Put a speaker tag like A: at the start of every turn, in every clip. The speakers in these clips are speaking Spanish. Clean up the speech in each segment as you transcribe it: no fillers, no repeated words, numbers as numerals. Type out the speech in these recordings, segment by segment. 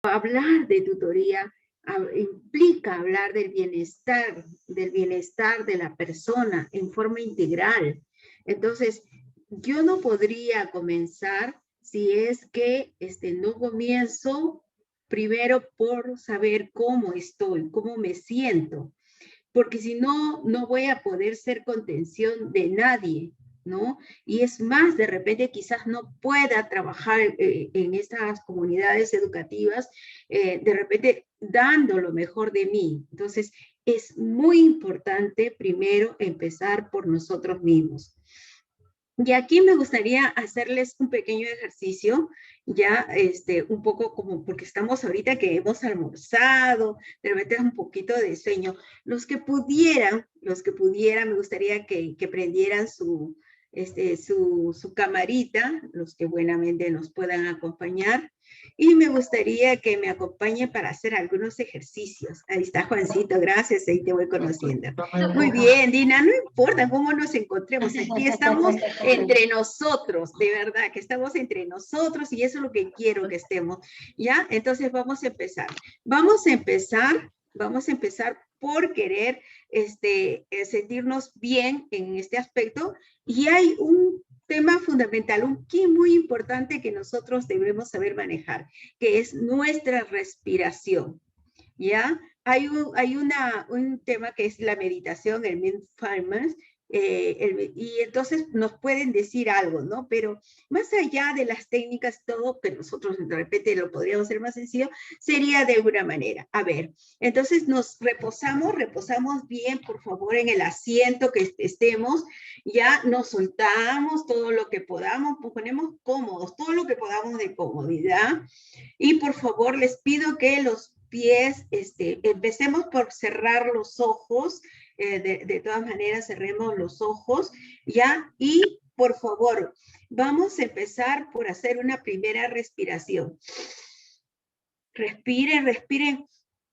A: hablar de tutoría implica hablar del bienestar de la persona en forma integral. Entonces, yo no podría comenzar si es que no comienzo primero por saber cómo estoy, cómo me siento, porque si no, no voy a poder ser contención de nadie, ¿no? Y es más, de repente quizás no pueda trabajar en estas comunidades educativas, de repente dando lo mejor de mí. Entonces, es muy importante primero empezar por nosotros mismos. Y aquí me gustaría hacerles un pequeño ejercicio, ya un poco como porque estamos ahorita que hemos almorzado, de repente es un poquito de sueño. Los que pudieran, me gustaría que prendieran su camarita, los que buenamente nos puedan acompañar. Y me gustaría que me acompañe para hacer algunos ejercicios. Ahí está Juancito, gracias, ahí te voy conociendo. Muy bien, Dina, no importa cómo nos encontremos, aquí estamos entre nosotros, de verdad, que estamos entre nosotros y eso es lo que quiero que estemos, ¿ya? Entonces vamos a empezar. Vamos a empezar por querer sentirnos bien en este aspecto y hay un tema fundamental, un key muy importante que nosotros debemos saber manejar, que es nuestra respiración, ¿ya? Hay un tema que es la meditación, el mindfulness, y entonces nos pueden decir algo, ¿no? Pero más allá de las técnicas, todo, que nosotros de repente lo podríamos hacer más sencillo, sería de una manera. A ver, entonces nos reposamos bien, por favor, en el asiento que estemos, ya nos soltamos todo lo que podamos, nos ponemos cómodos, todo lo que podamos de comodidad, y por favor les pido que los pies, empecemos por cerrar los ojos, de todas maneras cerremos los ojos, ¿ya? Y por favor, vamos a empezar por hacer una primera respiración. Respiren, respiren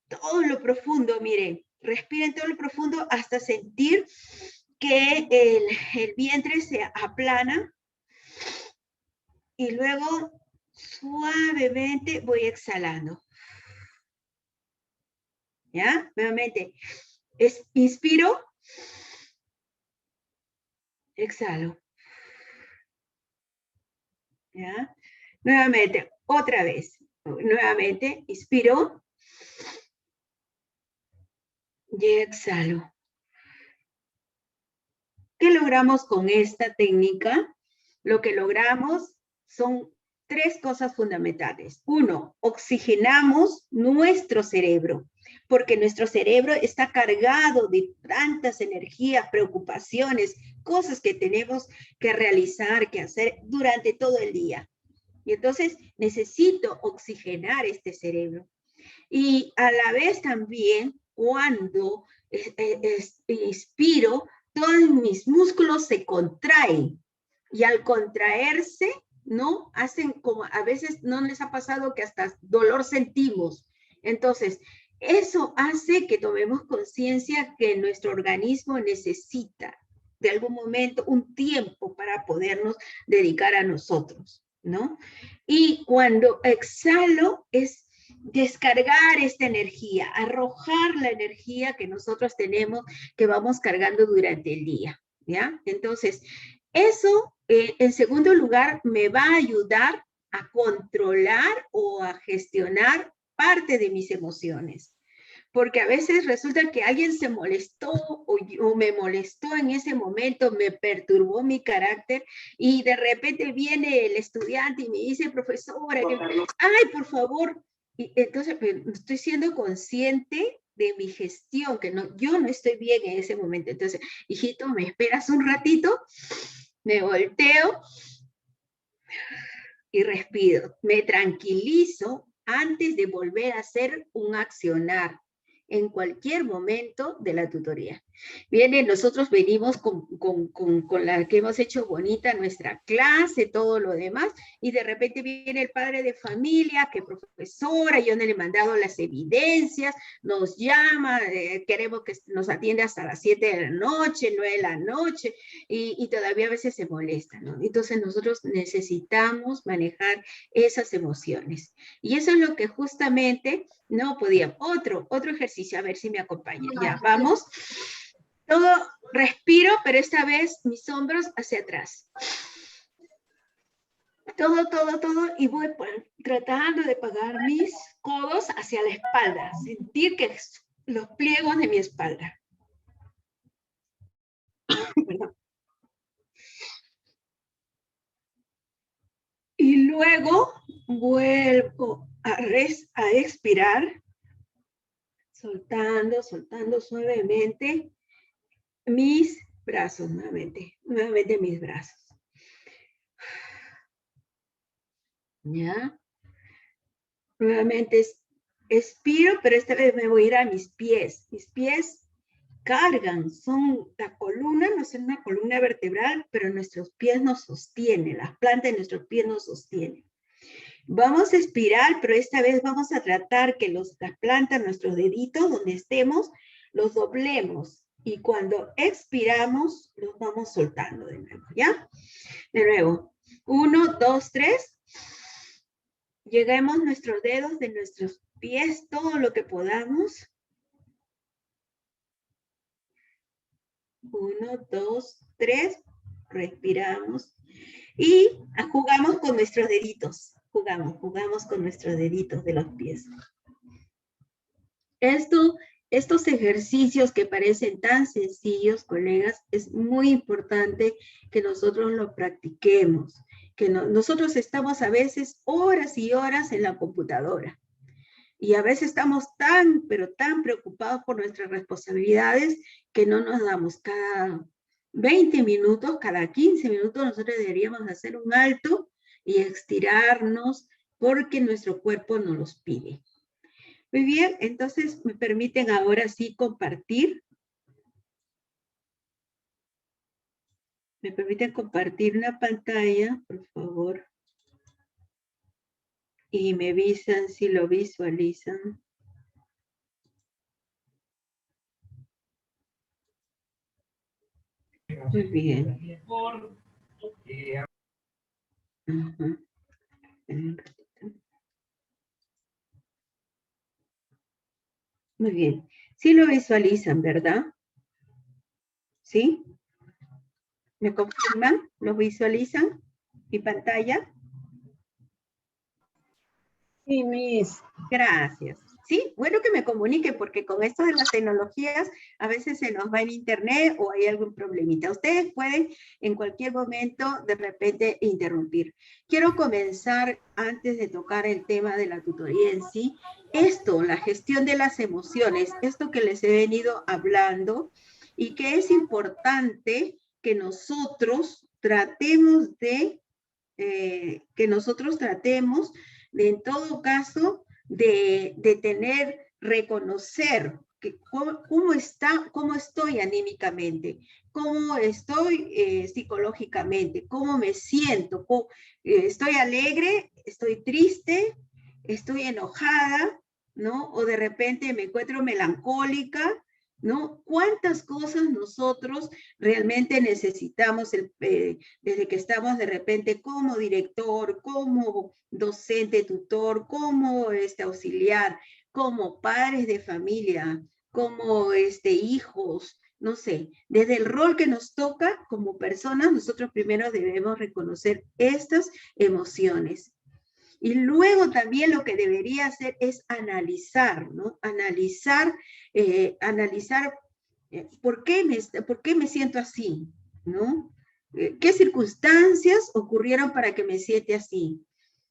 A: todo lo profundo, miren, respiren todo lo profundo hasta sentir que el vientre se aplana y luego suavemente voy exhalando. ¿Ya? Nuevamente, inspiro, exhalo. ¿Ya? Nuevamente, otra vez. Nuevamente, inspiro y exhalo. ¿Qué logramos con esta técnica? Lo que logramos son tres cosas fundamentales. Uno, oxigenamos nuestro cerebro, porque nuestro cerebro está cargado de tantas energías, preocupaciones, cosas que tenemos que realizar, que hacer durante todo el día. Y entonces necesito oxigenar este cerebro. Y a la vez también, cuando inspiro, todos mis músculos se contraen. Y al contraerse, ¿no? Hacen como, a veces no les ha pasado que hasta dolor sentimos. Entonces, eso hace que tomemos conciencia que nuestro organismo necesita de algún momento un tiempo para podernos dedicar a nosotros, ¿no? Y cuando exhalo es descargar esta energía, arrojar la energía que nosotros tenemos, que vamos cargando durante el día, ¿ya? Entonces, eso, en segundo lugar, me va a ayudar a controlar o a gestionar parte de mis emociones. Porque a veces resulta que alguien se molestó o me molestó en ese momento, me perturbó mi carácter y de repente viene el estudiante y me dice, profesora, ay, por favor. Y entonces estoy siendo consciente de mi gestión, que no, yo no estoy bien en ese momento. Entonces, hijito, ¿me esperas un ratito? Me volteo y respiro. Me tranquilizo antes de volver a hacer un accionar. en cualquier momento de la tutoría. Bien, nosotros venimos con la que hemos hecho bonita nuestra clase, todo lo demás, y de repente viene el padre de familia, que profesora, yo no le he mandado las evidencias, nos llama, queremos que nos atienda hasta las 7 de la noche, 9 de la noche, y todavía a veces se molesta, ¿no? Entonces nosotros necesitamos manejar esas emociones. Y eso es lo que justamente no podía. Otro ejercicio, a ver si me acompaña. Ya, vamos. Todo respiro, pero esta vez mis hombros hacia atrás. Todo, y voy tratando de pegar mis codos hacia la espalda, sentir que los pliegos de mi espalda. Perdón. Y luego vuelvo a expirar, soltando suavemente mis brazos, nuevamente mis brazos. ¿Ya? Nuevamente expiro, pero esta vez me voy a ir a mis pies. Mis pies cargan, son la columna, no es una columna vertebral, pero nuestros pies nos sostienen, las plantas de nuestros pies nos sostienen. Vamos a expirar, pero esta vez vamos a tratar que las plantas, nuestros deditos, donde estemos, los doblemos. Y cuando expiramos, los vamos soltando de nuevo, ¿ya? De nuevo. 1, 2, 3. Lleguemos nuestros dedos de nuestros pies, todo lo que podamos. 1, 2, 3. Respiramos. Y jugamos con nuestros deditos. Jugamos con nuestros deditos de los pies. Estos ejercicios que parecen tan sencillos, colegas, es muy importante que nosotros lo practiquemos. Que nosotros estamos a veces horas y horas en la computadora. Y a veces estamos pero tan preocupados por nuestras responsabilidades que no nos damos. Cada 20 minutos, cada 15 minutos, nosotros deberíamos hacer un alto y estirarnos porque nuestro cuerpo nos los pide. Muy bien, entonces me permiten ahora sí compartir. ¿Me permiten compartir una pantalla, por favor? Y me avisan si lo visualizan. Muy bien. Uh-huh. Muy bien. Sí lo visualizan, ¿verdad? ¿Sí? ¿Me confirman? ¿Lo visualizan? ¿Mi pantalla?
B: Sí, Miss.
A: Gracias. Sí, bueno que me comunique porque con esto de las tecnologías a veces se nos va en internet o hay algún problemita. Ustedes pueden en cualquier momento de repente interrumpir. Quiero comenzar antes de tocar el tema de la tutoría en sí. La gestión de las emociones, esto que les he venido hablando y que es importante que nosotros tratemos de, en todo caso, de tener, reconocer que cómo estoy anímicamente, cómo estoy psicológicamente, cómo me siento, estoy alegre, estoy triste, estoy enojada, ¿no? O de repente me encuentro melancólica, ¿no? ¿Cuántas cosas nosotros realmente necesitamos desde que estamos de repente como director, como docente, tutor, como auxiliar, como padres de familia, como hijos, no sé, desde el rol que nos toca como personas, nosotros primero debemos reconocer estas emociones. Y luego también lo que debería hacer es analizar, ¿no? Analizar ¿por qué me siento así? ¿No? ¿Qué circunstancias ocurrieron para que me siente así?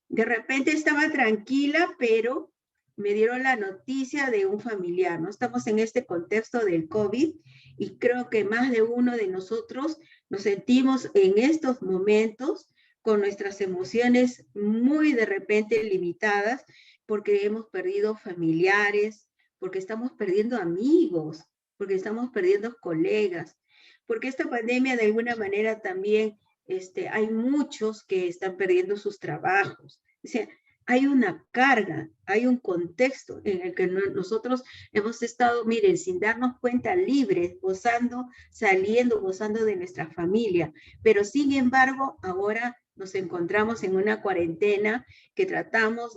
A: De repente estaba tranquila, pero me dieron la noticia de un familiar, ¿no? Estamos en este contexto del COVID y creo que más de uno de nosotros nos sentimos en estos momentos con nuestras emociones muy de repente limitadas porque hemos perdido familiares, porque estamos perdiendo amigos, porque estamos perdiendo colegas, porque esta pandemia de alguna manera también hay muchos que están perdiendo sus trabajos. O sea, hay una carga, hay un contexto en el que nosotros hemos estado, miren, sin darnos cuenta, libres, gozando, saliendo, gozando de nuestra familia. Pero sin embargo, ahora nos encontramos en una cuarentena que tratamos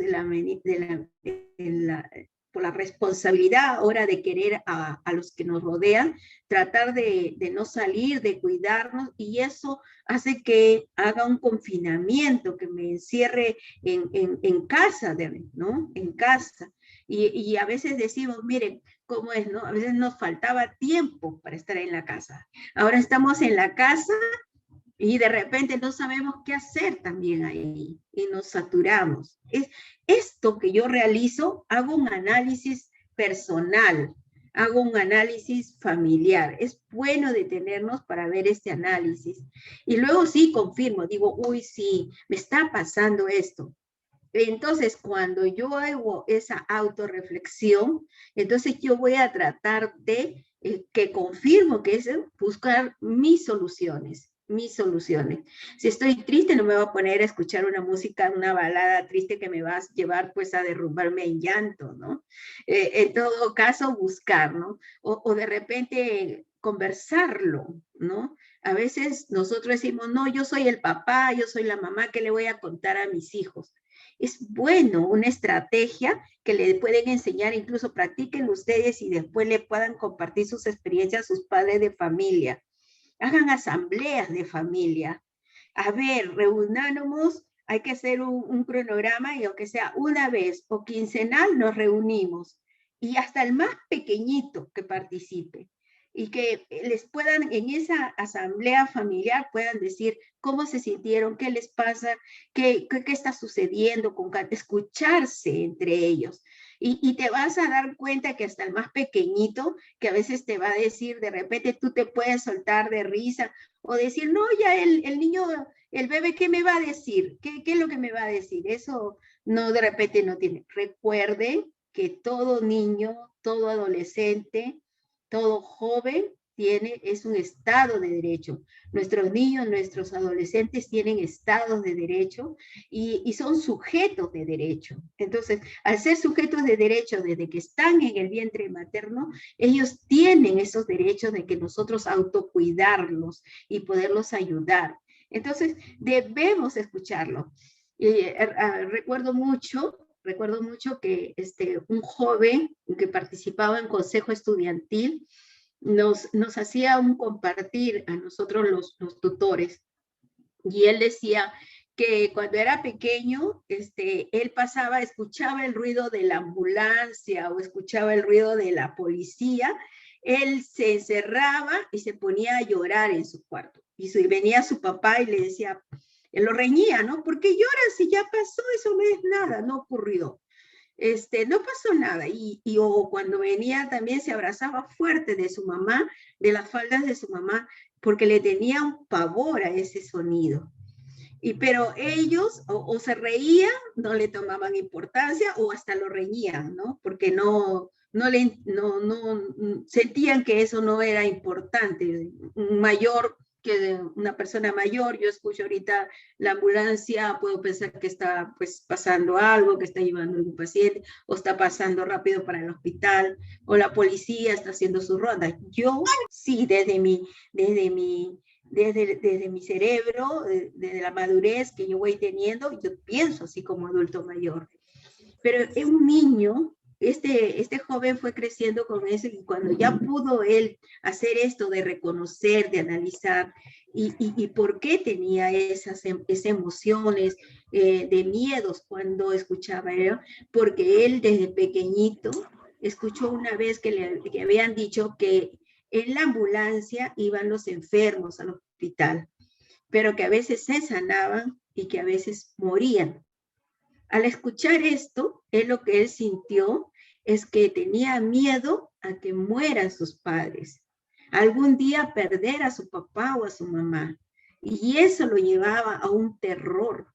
A: por la responsabilidad ahora de querer a los que nos rodean, tratar de no salir, de cuidarnos, y eso hace que haga un confinamiento, que me encierre en casa, ¿no? En casa. Y a veces decimos, miren, ¿cómo es, no? A veces nos faltaba tiempo para estar en la casa. Ahora estamos en la casa y de repente no sabemos qué hacer también ahí y nos saturamos. Es esto que yo realizo, hago un análisis personal, hago un análisis familiar. Es bueno detenernos para ver este análisis. Y luego sí confirmo, digo, uy, sí, me está pasando esto. Entonces, cuando yo hago esa autorreflexión, entonces yo voy a tratar de que confirmo que es buscar mis soluciones, mis soluciones. Si estoy triste, no me voy a poner a escuchar una música, una balada triste que me va a llevar pues a derrumbarme en llanto, ¿no? En todo caso, buscar, ¿no? O de repente conversarlo, ¿no? A veces nosotros decimos, no, yo soy el papá, yo soy la mamá, ¿qué le voy a contar a mis hijos? Es bueno, una estrategia que le pueden enseñar, incluso practiquen ustedes y después le puedan compartir sus experiencias a sus padres de familia. Hagan asambleas de familia. A ver, reunamos, hay que hacer un cronograma y aunque sea una vez o quincenal nos reunimos. Y hasta el más pequeñito que participe. Y que les puedan, en esa asamblea familiar, puedan decir cómo se sintieron, qué les pasa, qué está sucediendo, escucharse entre ellos. Y te vas a dar cuenta que hasta el más pequeñito, que a veces te va a decir, de repente tú te puedes soltar de risa, o decir, no, ya el niño, el bebé, ¿qué me va a decir? ¿Qué es lo que me va a decir? Eso no, de repente no tiene. Recuerden que todo niño, todo adolescente, todo joven es un estado de derecho. Nuestros niños, nuestros adolescentes tienen estados de derecho y son sujetos de derecho. Entonces, al ser sujetos de derecho desde que están en el vientre materno, ellos tienen esos derechos de que nosotros autocuidarlos y poderlos ayudar. Entonces, debemos escucharlo. Recuerdo mucho que un joven que participaba en consejo estudiantil nos hacía un compartir a nosotros los tutores, y él decía que cuando era pequeño, él pasaba, escuchaba el ruido de la ambulancia o escuchaba el ruido de la policía, él se encerraba y se ponía a llorar en su cuarto. Y venía su papá y le decía, él lo reñía, ¿no? ¿Por qué lloras si ya pasó? Eso no es nada, no ocurrió. No pasó nada. O cuando venía también se abrazaba fuerte de su mamá, de las faldas de su mamá, porque le tenía un pavor a ese sonido. Pero ellos o se reían, no le tomaban importancia, o hasta lo reñían, ¿no? Porque no sentían que eso no era importante. Un mayor que una persona mayor, yo escucho ahorita la ambulancia, puedo pensar que está pues pasando algo, que está llevando a un paciente, o está pasando rápido para el hospital, o la policía está haciendo su ronda. Yo sí, desde mi cerebro, desde la madurez que yo voy teniendo, yo pienso así como adulto mayor. Pero es un niño, este joven fue creciendo con eso, y cuando ya pudo él hacer esto de reconocer, de analizar, y por qué tenía esas emociones de miedos cuando escuchaba, ¿no? Porque él desde pequeñito escuchó una vez que habían dicho que en la ambulancia iban los enfermos al hospital, pero que a veces se sanaban y que a veces morían. Al escuchar esto, lo que él sintió es que tenía miedo a que mueran sus padres, algún día perder a su papá o a su mamá. Y eso lo llevaba a un terror,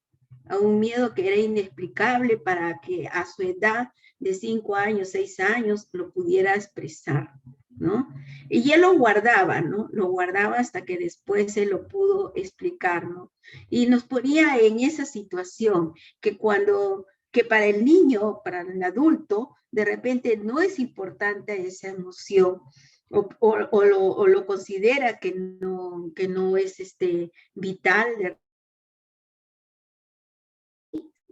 A: a un miedo que era inexplicable para que a su edad de 5 años, 6 años, lo pudiera expresar, ¿no? Y él lo guardaba, ¿no? Lo guardaba hasta que después él lo pudo explicar, ¿no? Y nos ponía en esa situación que que para el niño, para el adulto, de repente no es importante esa emoción, o lo considera que no es vital.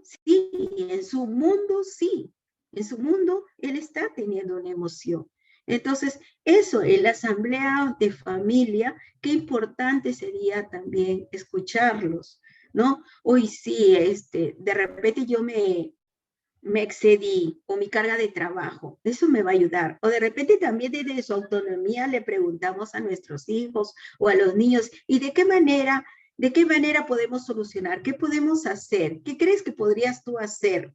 A: Sí, en su mundo sí, en su mundo él está teniendo una emoción. Entonces, eso, en la asamblea de familia, qué importante sería también escucharlos, ¿no? Hoy sí, de repente yo me excedí o mi carga de trabajo, eso me va a ayudar. O de repente también desde su autonomía le preguntamos a nuestros hijos o a los niños, ¿y de qué manera podemos solucionar? ¿Qué podemos hacer? ¿Qué crees que podrías tú hacer?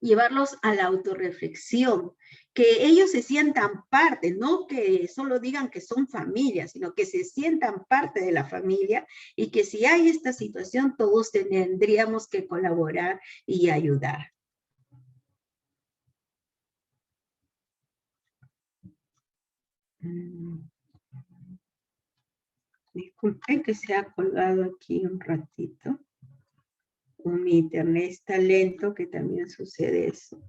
A: Llevarlos a la autorreflexión, que ellos se sientan parte, no que solo digan que son familia, sino que se sientan parte de la familia y que si hay esta situación, todos tendríamos que colaborar y ayudar. Disculpen que se ha colgado aquí un ratito. Mi internet está lento, que también sucede eso.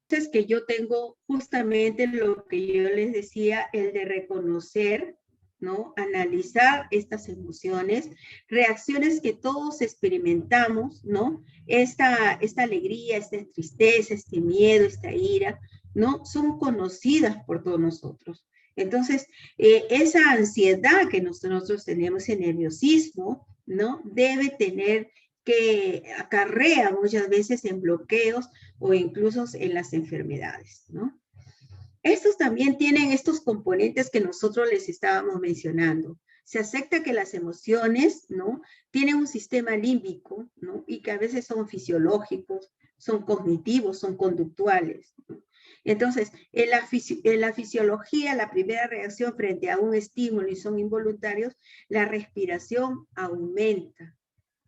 A: Entonces, que yo tengo justamente lo que yo les decía, el de reconocer, ¿no? Analizar estas emociones, reacciones que todos experimentamos, ¿no? Esta alegría, esta tristeza, este miedo, esta ira, ¿no? Son conocidas por todos nosotros. Entonces, esa ansiedad que nosotros tenemos, ese nerviosismo, ¿no? Debe tener que acarrea muchas veces en bloqueos o incluso en las enfermedades, ¿no? Estos también tienen estos componentes que nosotros les estábamos mencionando. Se acepta que las emociones, ¿no? Tienen un sistema límbico, ¿no? Y que a veces son fisiológicos, son cognitivos, son conductuales, ¿no? Entonces, en la fisiología, la primera reacción frente a un estímulo y son involuntarios, la respiración aumenta,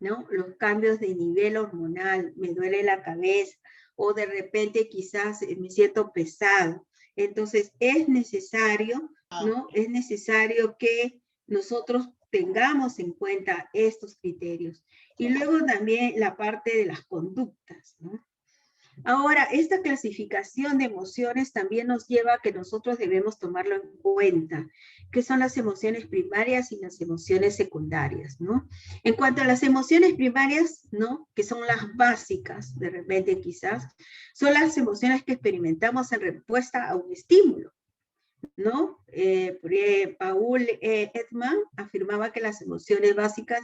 A: ¿no? Los cambios de nivel hormonal, me duele la cabeza, o de repente quizás me siento pesado. Entonces, es necesario, ¿no? Es necesario que nosotros tengamos en cuenta estos criterios. Y luego también la parte de las conductas, ¿no? Ahora, esta clasificación de emociones también nos lleva a que nosotros debemos tomarlo en cuenta, que son las emociones primarias y las emociones secundarias, ¿no? En cuanto a las emociones primarias, ¿no? Que son las básicas, de repente quizás, son las emociones que experimentamos en respuesta a un estímulo, ¿no? Paul Ekman afirmaba que las emociones básicas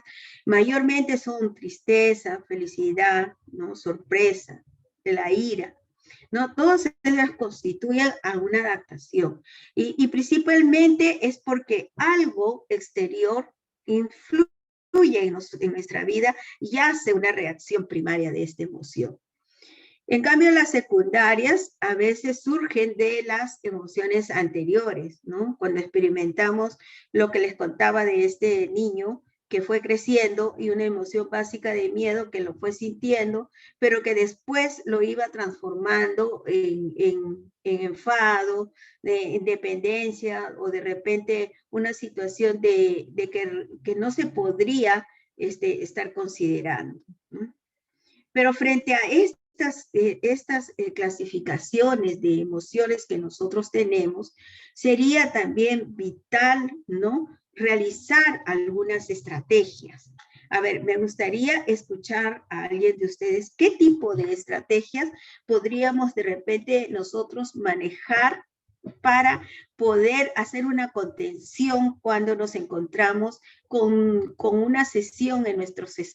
A: mayormente son tristeza, felicidad, ¿no? Sorpresa, la ira, ¿no? Todas ellas constituyen alguna adaptación y principalmente es porque algo exterior influye en nuestra vida y hace una reacción primaria de esta emoción. En cambio, las secundarias a veces surgen de las emociones anteriores, ¿no? Cuando experimentamos lo que les contaba de este niño que fue creciendo y una emoción básica de miedo que lo fue sintiendo, pero que después lo iba transformando en enfado, de independencia o de repente una situación de que no se podría estar considerando, ¿no? Pero frente a estas clasificaciones de emociones que nosotros tenemos, sería también vital, ¿no? Realizar algunas estrategias. A ver, me gustaría escuchar a alguien de ustedes qué tipo de estrategias podríamos de repente nosotros manejar para poder hacer una contención cuando nos encontramos con una sesión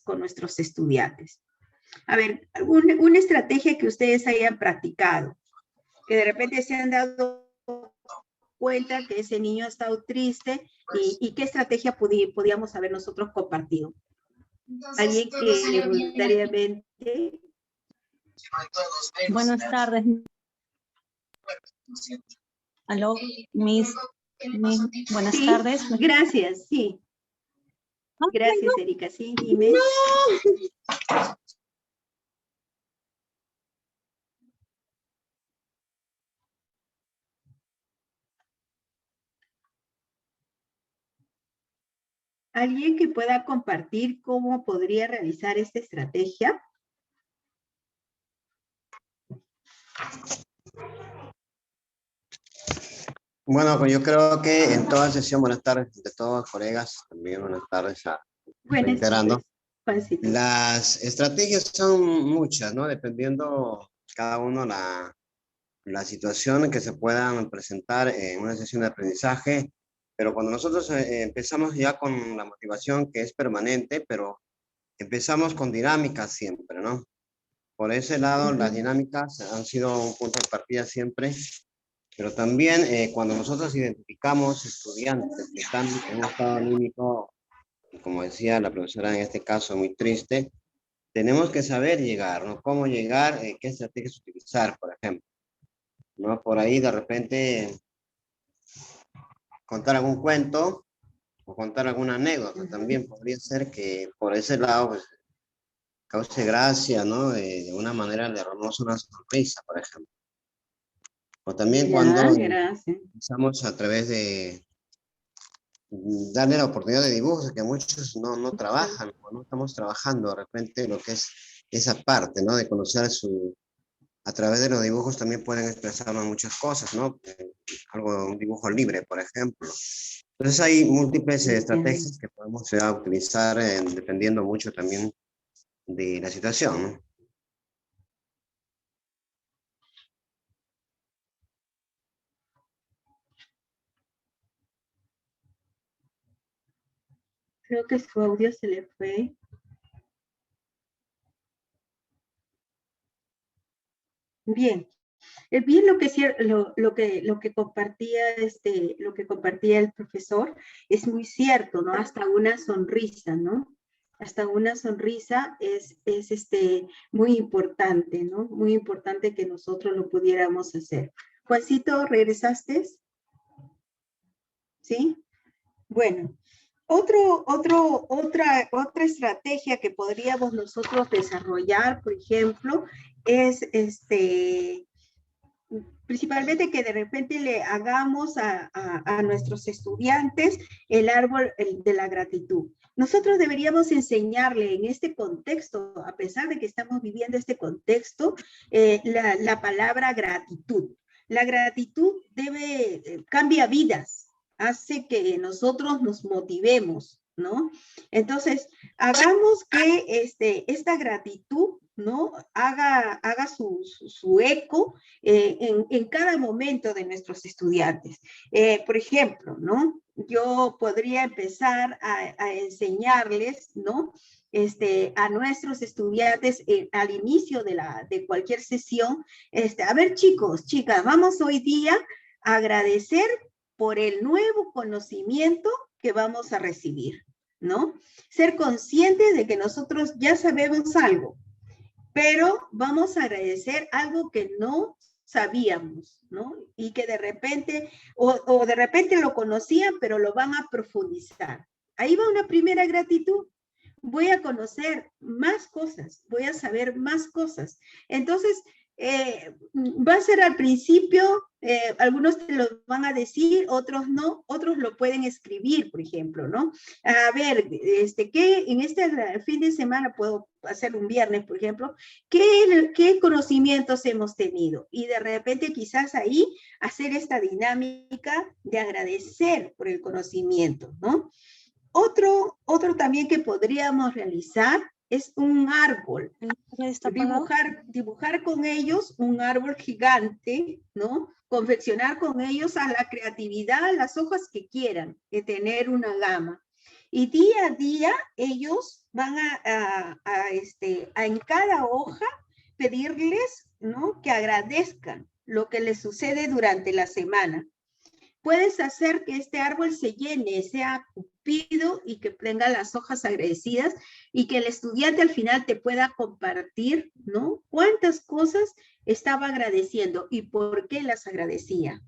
A: con nuestros estudiantes. A ver, una estrategia que ustedes hayan practicado, que de repente se han dado cuenta que ese niño ha estado triste y qué estrategia podíamos haber nosotros compartido. Alguien que voluntariamente...
B: Buenas tardes. Aló, buenas tardes.
A: Gracias, sí. Gracias, Erika. Sí, dime. ¿Alguien que pueda compartir cómo podría realizar esta estrategia?
C: Bueno, pues yo creo que en toda sesión, buenas tardes de todos, colegas, también buenas tardes a
A: Buenas
C: reiterando.
A: tardes, Juancito.
C: Las estrategias son muchas, ¿no? Dependiendo cada uno la situación que se puedan presentar en una sesión de aprendizaje, pero cuando nosotros empezamos ya con la motivación que es permanente, pero empezamos con dinámicas siempre, ¿no? Por ese lado, las dinámicas han sido un punto de partida siempre. Pero también cuando nosotros identificamos estudiantes que están en un estado anímico, como decía la profesora en este caso, muy triste, tenemos que saber llegar, ¿no? Cómo llegar, qué estrategias utilizar, por ejemplo. ¿No? Por ahí de repente contar algún cuento o contar alguna anécdota también podría ser que por ese lado pues, cause gracia, ¿no? De una manera le damos una sonrisa, por ejemplo. O también cuando
A: Gracias.
C: empezamos a través de darle la oportunidad de dibujos, que muchos no trabajan, o no estamos trabajando de repente lo que es esa parte, ¿no? De conocer a través de los dibujos también pueden expresar muchas cosas, ¿no? Algo, un dibujo libre, por ejemplo. Entonces hay múltiples estrategias que podemos utilizar dependiendo mucho también de la situación, ¿no?
A: Creo que su audio se le fue. Bien. Bien lo que compartía el profesor es muy cierto, ¿no? Hasta una sonrisa, ¿no? Hasta una sonrisa es muy importante, ¿no? Muy importante que nosotros lo pudiéramos hacer. Juancito, ¿regresaste? ¿Sí? Bueno, otra estrategia que podríamos nosotros desarrollar, por ejemplo, es principalmente que de repente le hagamos a nuestros estudiantes el árbol de la gratitud. Nosotros deberíamos enseñarle en este contexto, a pesar de que estamos viviendo este contexto, la palabra gratitud. La gratitud cambia vidas, hace que nosotros nos motivemos, ¿no? Entonces, hagamos que esta gratitud, ¿no? Haga su eco en cada momento de nuestros estudiantes. Por ejemplo, ¿no? Yo podría empezar a enseñarles, ¿no? A nuestros estudiantes al inicio de cualquier sesión, a ver chicos, chicas, vamos hoy día a agradecer por el nuevo conocimiento que vamos a recibir, ¿no? Ser conscientes de que nosotros ya sabemos algo, pero vamos a agradecer algo que no sabíamos, ¿no? Y que de repente, o de repente lo conocían, pero lo van a profundizar. Ahí va una primera gratitud. Voy a conocer más cosas, voy a saber más cosas. Entonces, va a ser al principio, algunos te lo van a decir, otros no, otros lo pueden escribir, por ejemplo, ¿no? A ver, ¿qué en este fin de semana puedo hacer un viernes, por ejemplo? ¿Qué conocimientos hemos tenido? Y de repente quizás ahí hacer esta dinámica de agradecer por el conocimiento, ¿no? Otro también que podríamos realizar es un árbol. Dibujar con ellos un árbol gigante, ¿no? Confeccionar con ellos a la creatividad las hojas que quieran, de tener una gama. Y día a día ellos van a en cada hoja pedirles, ¿no? Que agradezcan lo que les sucede durante la semana. Puedes hacer que este árbol se llene, sea cupido y que tenga las hojas agradecidas y que el estudiante al final te pueda compartir, ¿no? Cuántas cosas estaba agradeciendo y por qué las agradecía.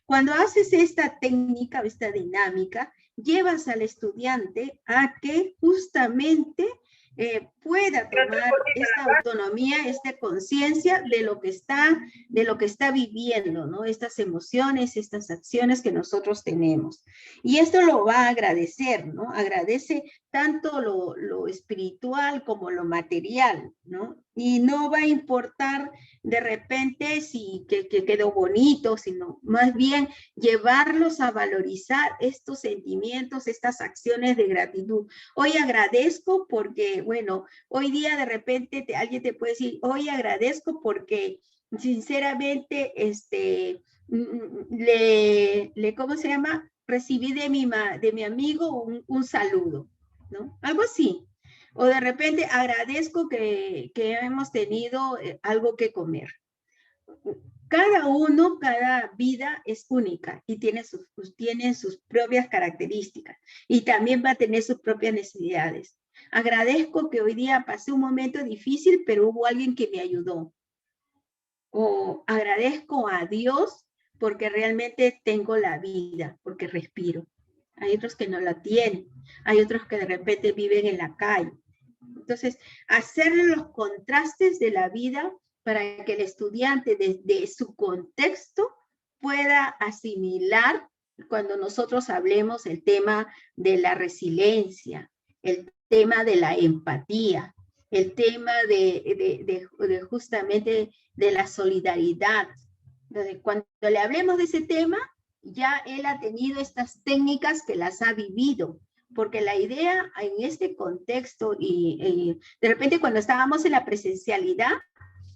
A: Cuando haces esta técnica, esta dinámica, llevas al estudiante a que justamente pueda tomar esta autonomía, esta conciencia de lo que está viviendo, ¿no? Estas emociones, estas acciones que nosotros tenemos. Y esto lo va a agradecer, ¿no? Agradece tanto lo espiritual como lo material, ¿no? Y no va a importar de repente si que quedó bonito, sino más bien llevarlos a valorizar estos sentimientos, estas acciones de gratitud. Hoy agradezco porque, bueno, hoy día de repente alguien te puede decir, hoy agradezco porque sinceramente, ¿cómo se llama? Recibí de mi amigo un saludo, ¿no? Algo así. O de repente agradezco que hemos tenido algo que comer. Cada vida es única y tiene sus propias características y también va a tener sus propias necesidades. Agradezco que hoy día pasé un momento difícil, pero hubo alguien que me ayudó. O agradezco a Dios porque realmente tengo la vida, porque respiro. Hay otros que no la tienen, hay otros que de repente viven en la calle. Entonces, hacerle los contrastes de la vida para que el estudiante desde su contexto pueda asimilar cuando nosotros hablemos el tema de la resiliencia, el tema de la empatía, el tema de justamente de la solidaridad. Entonces, cuando le hablemos de ese tema, ya él ha tenido estas técnicas que las ha vivido, porque la idea en este contexto y de repente cuando estábamos en la presencialidad,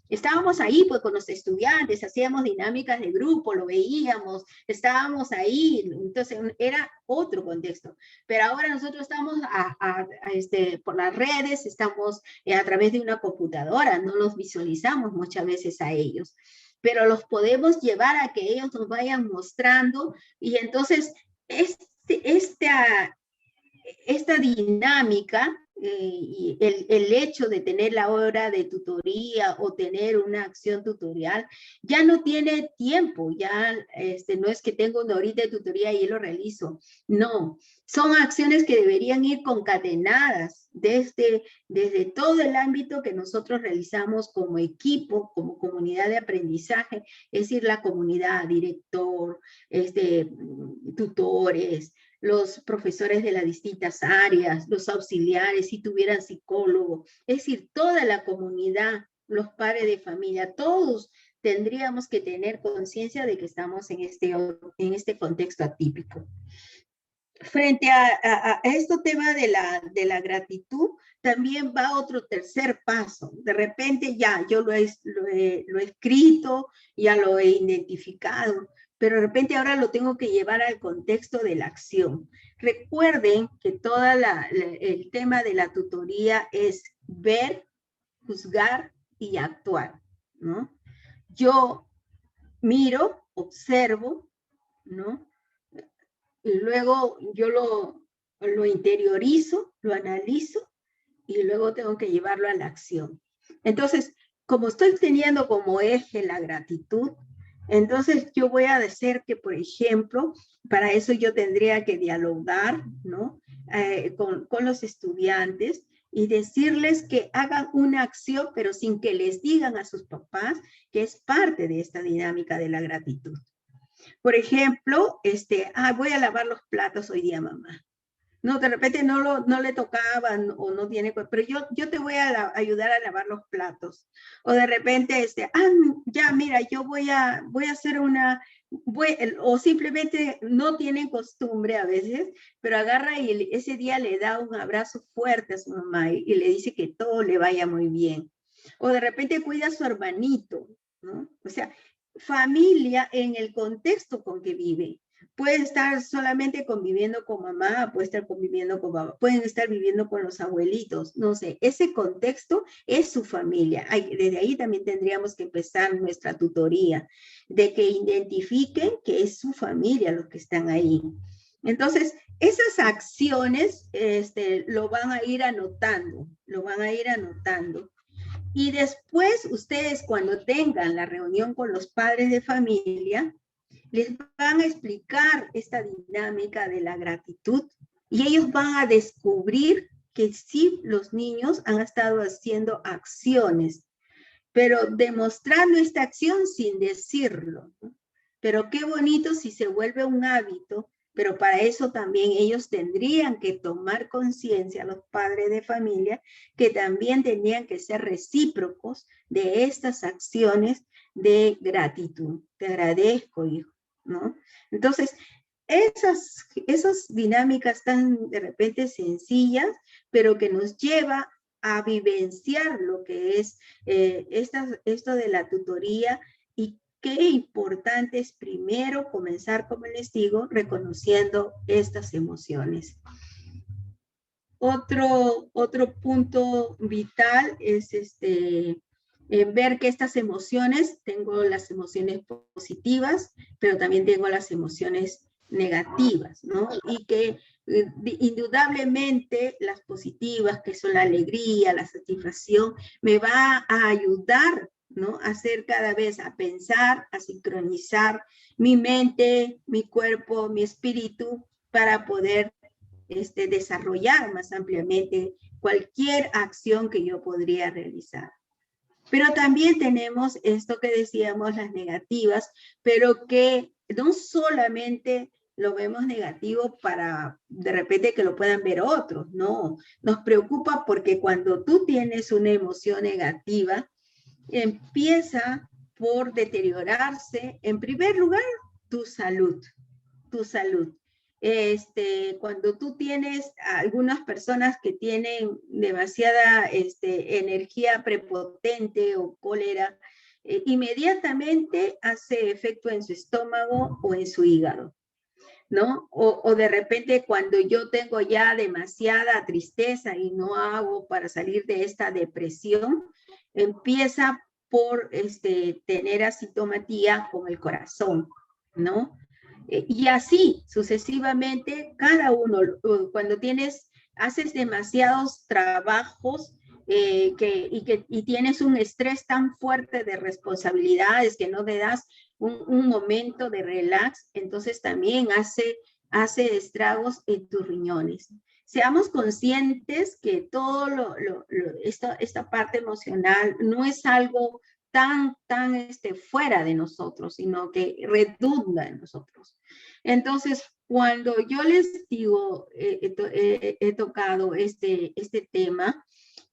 A: estábamos ahí pues con los estudiantes, hacíamos dinámicas de grupo, lo veíamos, estábamos ahí, entonces era otro contexto. Pero ahora nosotros estamos por las redes, estamos a través de una computadora, no los visualizamos muchas veces a ellos, pero los podemos llevar a que ellos nos vayan mostrando y entonces esta dinámica y el hecho de tener la hora de tutoría o tener una acción tutorial ya no tiene tiempo, ya no es que tengo una horita de tutoría y lo realizo, no, son acciones que deberían ir concatenadas desde todo el ámbito que nosotros realizamos como equipo, como comunidad de aprendizaje, es decir, la comunidad, director, tutores, los profesores de las distintas áreas, los auxiliares, si tuvieran psicólogo, es decir, toda la comunidad, los padres de familia, todos tendríamos que tener conciencia de que estamos en este contexto atípico. Frente a este tema de la gratitud, también va otro tercer paso. De repente ya yo lo he escrito, ya lo he identificado, pero de repente ahora lo tengo que llevar al contexto de la acción. Recuerden que todo el tema de la tutoría es ver, juzgar y actuar, ¿no? Yo miro, observo, ¿no? Y luego yo lo interiorizo, lo analizo y luego tengo que llevarlo a la acción. Entonces, como estoy teniendo como eje la gratitud, entonces yo voy a decir que, por ejemplo, para eso yo tendría que dialogar, ¿no? Con los estudiantes y decirles que hagan una acción, pero sin que les digan a sus papás que es parte de esta dinámica de la gratitud. Por ejemplo, voy a lavar los platos hoy día, mamá. No, de repente no le tocaban o no tiene, pero yo te voy a ayudar a lavar los platos. O de repente, ya, mira, yo voy a hacer o simplemente no tienen costumbre a veces, pero agarra y ese día le da un abrazo fuerte a su mamá y le dice que todo le vaya muy bien. O de repente cuida a su hermanito, ¿no? O sea, familia en el contexto con que vive. Puede estar solamente conviviendo con mamá, puede estar conviviendo con papá, pueden estar viviendo con los abuelitos, no sé, ese contexto es su familia. Desde ahí también tendríamos que empezar nuestra tutoría, de que identifiquen que es su familia los que están ahí. Entonces, esas acciones lo van a ir anotando, Y después ustedes cuando tengan la reunión con los padres de familia, les van a explicar esta dinámica de la gratitud y ellos van a descubrir que sí, los niños han estado haciendo acciones, pero demostrando esta acción sin decirlo, ¿no? Pero qué bonito si se vuelve un hábito, pero para eso también ellos tendrían que tomar conciencia, los padres de familia, que también tenían que ser recíprocos de estas acciones de gratitud. Te agradezco, hijo, ¿no? Entonces, esas dinámicas tan de repente sencillas, pero que nos lleva a vivenciar lo que es esto de la tutoría y qué importante es primero comenzar, como les digo, reconociendo estas emociones. Otro punto vital es ver que estas emociones, tengo las emociones positivas, pero también tengo las emociones negativas, ¿no? Y que indudablemente las positivas, que son la alegría, la satisfacción, me va a ayudar, ¿no? A hacer cada vez, a pensar, a sincronizar mi mente, mi cuerpo, mi espíritu, para poder desarrollar más ampliamente cualquier acción que yo podría realizar. Pero también tenemos esto que decíamos, las negativas, pero que no solamente lo vemos negativo para de repente que lo puedan ver otros, no. Nos preocupa porque cuando tú tienes una emoción negativa, empieza por deteriorarse, en primer lugar, tu salud. Cuando tú tienes algunas personas que tienen demasiada energía prepotente o cólera, inmediatamente hace efecto en su estómago o en su hígado, ¿no? O de repente cuando yo tengo ya demasiada tristeza y no hago para salir de esta depresión, empieza por tener asintomatía con el corazón, ¿no? Y así sucesivamente, cada uno, cuando haces demasiados trabajos y tienes un estrés tan fuerte de responsabilidades que no te das un momento de relax, entonces también hace estragos en tus riñones. Seamos conscientes que todo esta parte emocional no es algo tan fuera de nosotros, sino que redunda en nosotros. Entonces, cuando yo les digo, he tocado este tema,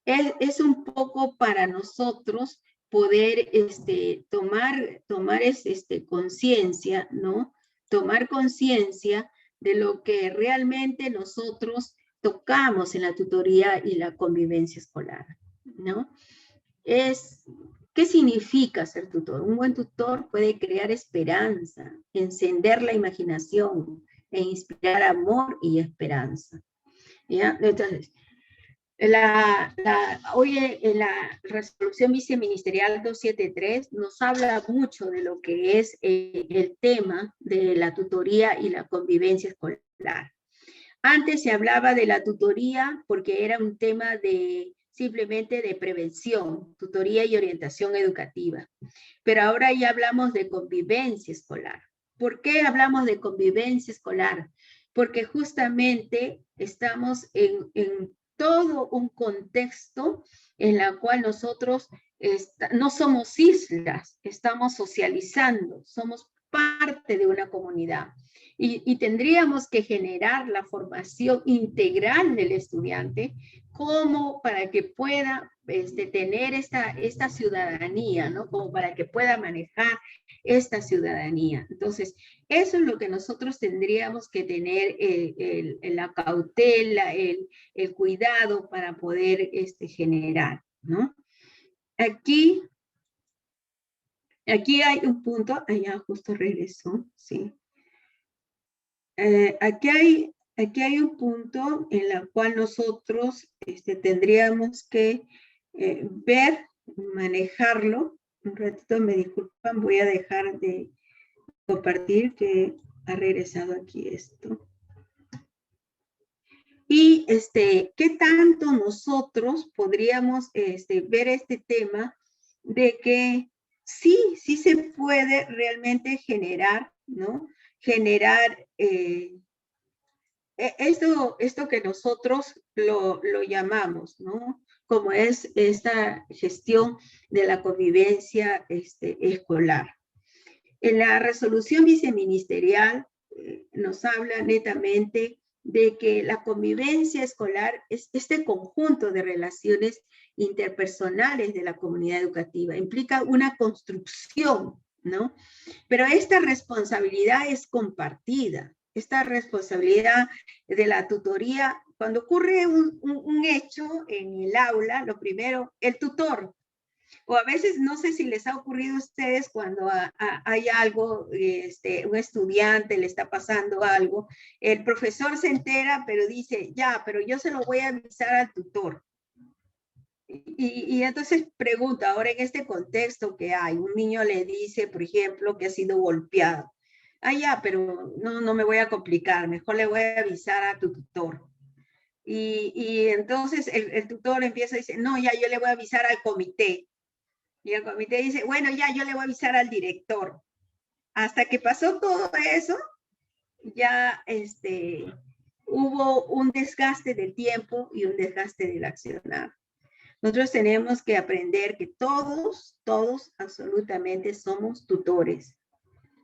A: es un poco para nosotros poder tomar conciencia, ¿no? Tomar conciencia de lo que realmente nosotros tocamos en la tutoría y la convivencia escolar, ¿no? ¿Qué significa ser tutor? Un buen tutor puede crear esperanza, encender la imaginación e inspirar amor y esperanza. ¿Ya? Entonces, hoy en la resolución viceministerial 273 nos habla mucho de lo que es el tema de la tutoría y la convivencia escolar. Antes se hablaba de la tutoría porque era un tema simplemente de prevención, tutoría y orientación educativa. Pero ahora ya hablamos de convivencia escolar. ¿Por qué hablamos de convivencia escolar? Porque justamente estamos en todo un contexto en el cual nosotros no somos islas, estamos socializando, somos parte de una comunidad. Y tendríamos que generar la formación integral del estudiante como para que pueda tener esta ciudadanía, ¿no? Como para que pueda manejar esta ciudadanía. Entonces, eso es lo que nosotros tendríamos que tener la cautela, el cuidado para poder generar, ¿no? Aquí hay un punto, allá justo regresó, sí. Aquí hay un punto en el cual nosotros tendríamos que ver, manejarlo. Un ratito, me disculpan, voy a dejar de compartir que ha regresado aquí esto. Y ¿qué tanto nosotros podríamos ver este tema de que sí se puede realmente generar ¿no? Generar esto que nosotros lo llamamos, ¿no? Como es esta gestión de la convivencia escolar. En la resolución viceministerial nos habla netamente de que la convivencia escolar es este conjunto de relaciones interpersonales de la comunidad educativa. Implica una construcción, ¿no? Pero esta responsabilidad es compartida. Esta responsabilidad de la tutoría, cuando ocurre un hecho en el aula, lo primero, el tutor, o a veces no sé si les ha ocurrido a ustedes cuando hay algo, un estudiante le está pasando algo, el profesor se entera, pero dice, ya, pero yo se lo voy a avisar al tutor. Y entonces pregunta, ahora en este contexto que hay, un niño le dice, por ejemplo, que ha sido golpeado. Ah, ya, pero no me voy a complicar, mejor le voy a avisar a tu tutor. Y entonces el tutor empieza a decir, no, ya yo le voy a avisar al comité. Y el comité dice, bueno, ya yo le voy a avisar al director. Hasta que pasó todo eso, ya hubo un desgaste del tiempo y un desgaste del accionar. Nosotros tenemos que aprender que todos absolutamente somos tutores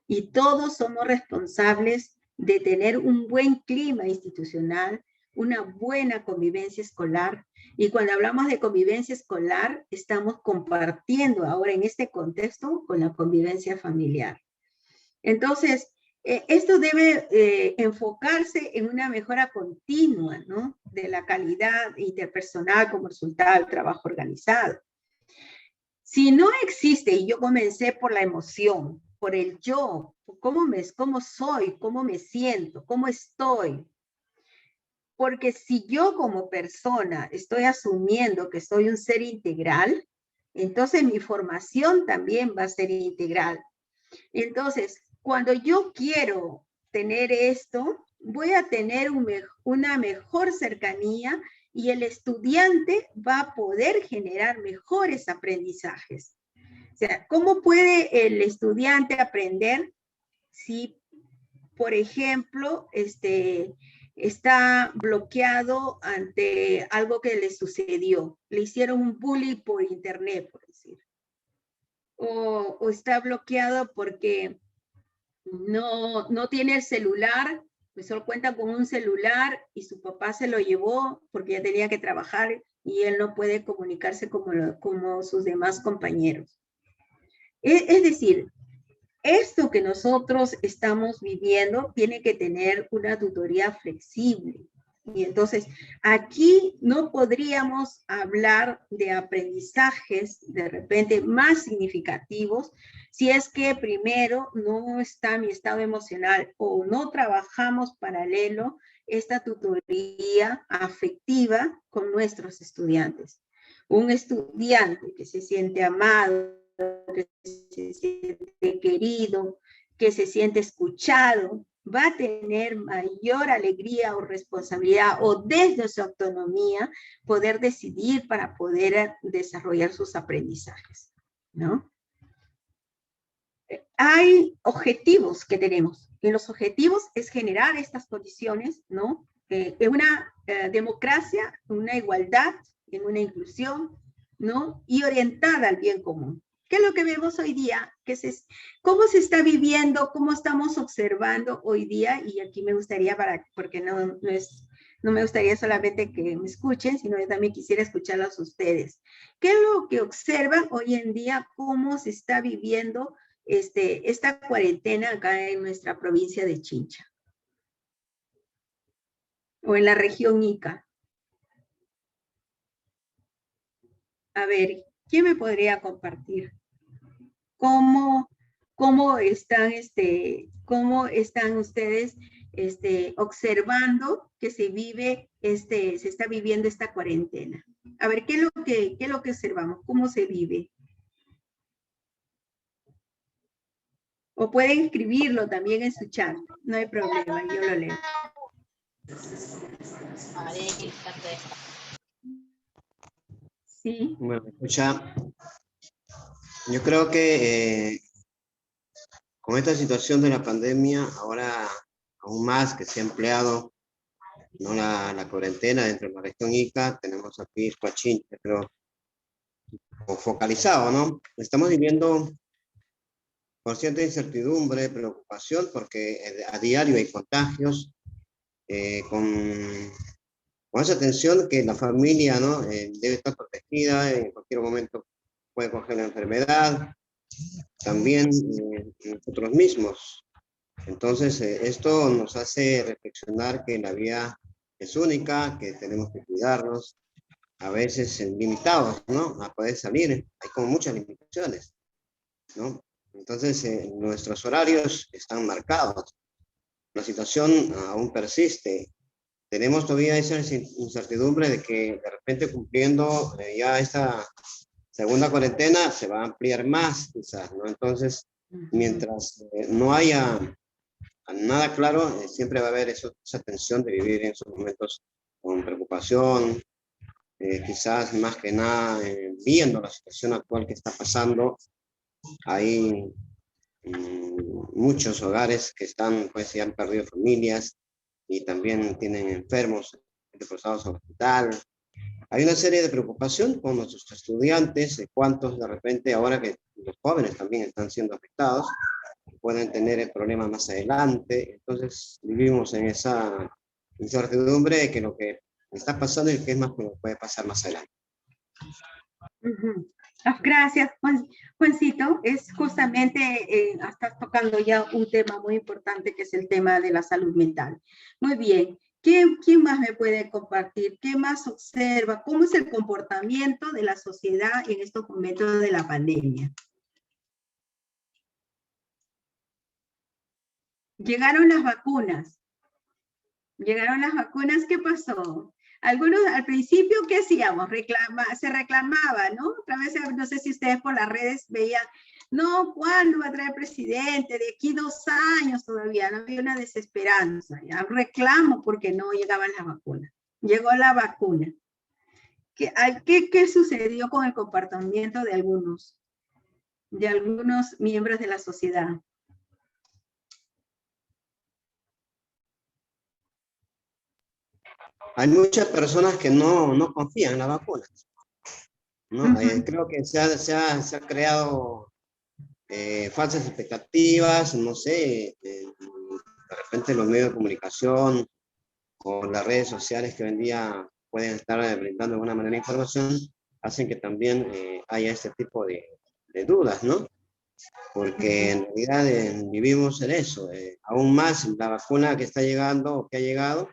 A: y todos somos responsables de tener un buen clima institucional, una buena convivencia escolar. Y cuando hablamos de convivencia escolar, estamos compartiendo ahora en este contexto con la convivencia familiar. Entonces, esto debe enfocarse en una mejora continua, ¿no? De la calidad interpersonal como resultado del trabajo organizado. Si no existe, y yo comencé por la emoción, por el yo, cómo soy, cómo me siento, cómo estoy. Porque si yo como persona estoy asumiendo que soy un ser integral, entonces mi formación también va a ser integral. Entonces, cuando yo quiero tener esto, voy a tener una mejor cercanía y el estudiante va a poder generar mejores aprendizajes. O sea, ¿cómo puede el estudiante aprender si, por ejemplo, está bloqueado ante algo que le sucedió? Le hicieron un bullying por internet, por decir. O está bloqueado porque no tiene el celular, pues solo cuenta con un celular y su papá se lo llevó porque ya tenía que trabajar y él no puede comunicarse como sus demás compañeros. Es decir, esto que nosotros estamos viviendo tiene que tener una tutoría flexible. Y entonces, aquí no podríamos hablar de aprendizajes de repente más significativos si es que primero no está mi estado emocional o no trabajamos paralelo esta tutoría afectiva con nuestros estudiantes. Un estudiante que se siente amado, que se siente querido, que se siente escuchado, va a tener mayor alegría o responsabilidad o desde su autonomía poder decidir para poder desarrollar sus aprendizajes, ¿no? Hay objetivos que tenemos y los objetivos es generar estas condiciones, ¿no? En una democracia, una igualdad, en una inclusión, ¿no? Y orientada al bien común. ¿Qué es lo que vemos hoy día? ¿Cómo se está viviendo? ¿Cómo estamos observando hoy día? Y aquí me gustaría, porque no me gustaría solamente que me escuchen, sino yo también quisiera escucharlos a ustedes. ¿Qué es lo que observan hoy en día? ¿Cómo se está viviendo esta cuarentena acá en nuestra provincia de Chincha? O en la región Ica. A ver, ¿quién me podría compartir? ¿Cómo están ustedes observando que se está viviendo esta cuarentena? A ver, ¿qué es lo que observamos? ¿Cómo se vive? O pueden escribirlo también en su chat, no hay problema, yo lo leo. Sí.
C: Bueno, escucha, yo creo que con esta situación de la pandemia, ahora aún más que se ha empleado, ¿no?, la cuarentena dentro de la región Ica, tenemos aquí Huachincha, pero focalizado, ¿no? Estamos viviendo con cierta incertidumbre, preocupación, porque a diario hay contagios, con esa tensión que la familia, ¿no?, debe estar protegida, en cualquier momento puede coger la enfermedad, también nosotros mismos. Entonces, esto nos hace reflexionar que la vida es única, que tenemos que cuidarnos, a veces limitados, ¿no?, a poder salir, hay como muchas limitaciones, ¿no? Entonces, nuestros horarios están marcados, la situación aún persiste. Tenemos todavía esa incertidumbre de que de repente cumpliendo ya esta segunda cuarentena se va a ampliar más, quizás, ¿no? Entonces, mientras no haya nada claro, siempre va a haber esa tensión de vivir en esos momentos con preocupación, quizás más que nada viendo la situación actual que está pasando. Hay muchos hogares que están, pues, ya han perdido familias y también tienen enfermos pasados al hospital. Hay una serie de preocupación con nuestros estudiantes, de cuántos de repente, ahora que los jóvenes también están siendo afectados, pueden tener problemas más adelante. Entonces vivimos en esa incertidumbre de que lo que está pasando y lo que es más que puede pasar más adelante.
A: Gracias, Juancito. Es justamente, estás tocando ya un tema muy importante que es el tema de la salud mental. Muy bien. ¿Quién más me puede compartir? ¿Qué más observa? ¿Cómo es el comportamiento de la sociedad en estos momentos de la pandemia? Llegaron las vacunas. ¿Qué pasó? Algunos al principio, ¿qué hacíamos? Se reclamaba, ¿no? Otra vez, no sé si ustedes por las redes veían, no, ¿cuándo va a traer presidente? De aquí 2 años todavía, no había una desesperanza, ya reclamo porque no llegaban las vacunas. Llegó la vacuna. ¿Qué sucedió con el comportamiento de algunos miembros de la sociedad?
C: Hay muchas personas que no confían en la vacuna, ¿no? Creo que se ha creado falsas expectativas, no sé, de repente los medios de comunicación o las redes sociales que hoy en día pueden estar brindando de alguna manera información, hacen que también haya este tipo de dudas, ¿no? Porque en realidad vivimos en eso. Aún más la vacuna que está llegando o que ha llegado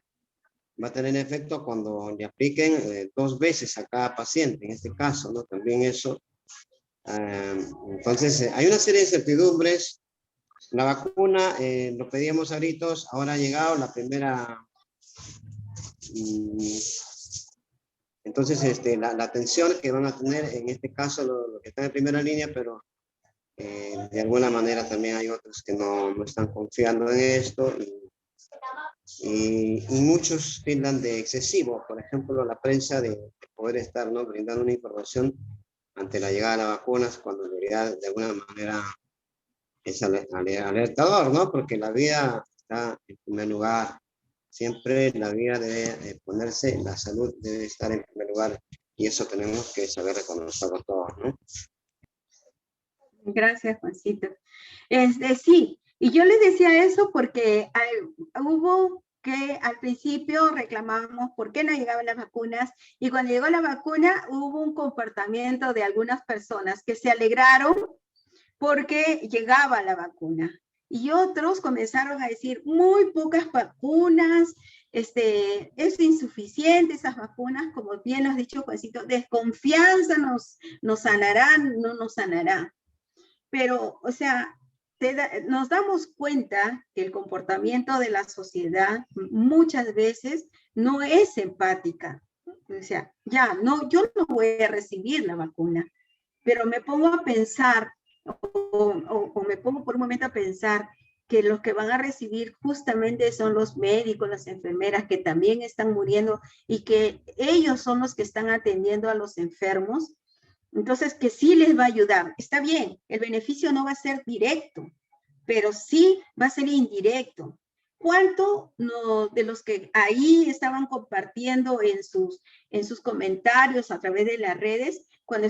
C: va a tener efecto cuando le apliquen 2 veces a cada paciente, en este caso, ¿no? También eso. Entonces, hay una serie de incertidumbres. La vacuna, lo pedíamos a gritos, ahora ha llegado la primera. Entonces, la atención que van a tener, en este caso, lo que están en primera línea, pero de alguna manera también hay otros que no están confiando en esto y muchos tildan de excesivo, por ejemplo, la prensa de poder estar, ¿no?, brindando una información ante la llegada de las vacunas, cuando en realidad de alguna manera es alertador, ¿no? Porque la vida está en primer lugar. Siempre la vida debe ponerse, la salud debe estar en primer lugar, y eso tenemos que saber reconocerlo todos, ¿no?
A: Gracias, Juancito. Sí, y yo les decía eso porque hubo que al principio reclamábamos por qué no llegaban las vacunas, y cuando llegó la vacuna hubo un comportamiento de algunas personas que se alegraron porque llegaba la vacuna. Y otros comenzaron a decir, muy pocas vacunas, es insuficiente esas vacunas, como bien lo has dicho, Juancito, desconfianza nos sanará, no nos sanará. Pero, o sea, nos damos cuenta que el comportamiento de la sociedad muchas veces no es empática. O sea, yo no voy a recibir la vacuna, pero me pongo a pensar, o me pongo por un momento a pensar que los que van a recibir justamente son los médicos, las enfermeras que también están muriendo y que ellos son los que están atendiendo a los enfermos. Entonces, que sí les va a ayudar. Está bien, el beneficio no va a ser directo, pero sí va a ser indirecto. ¿Cuánto de los que ahí estaban compartiendo en sus comentarios a través de las redes, cuando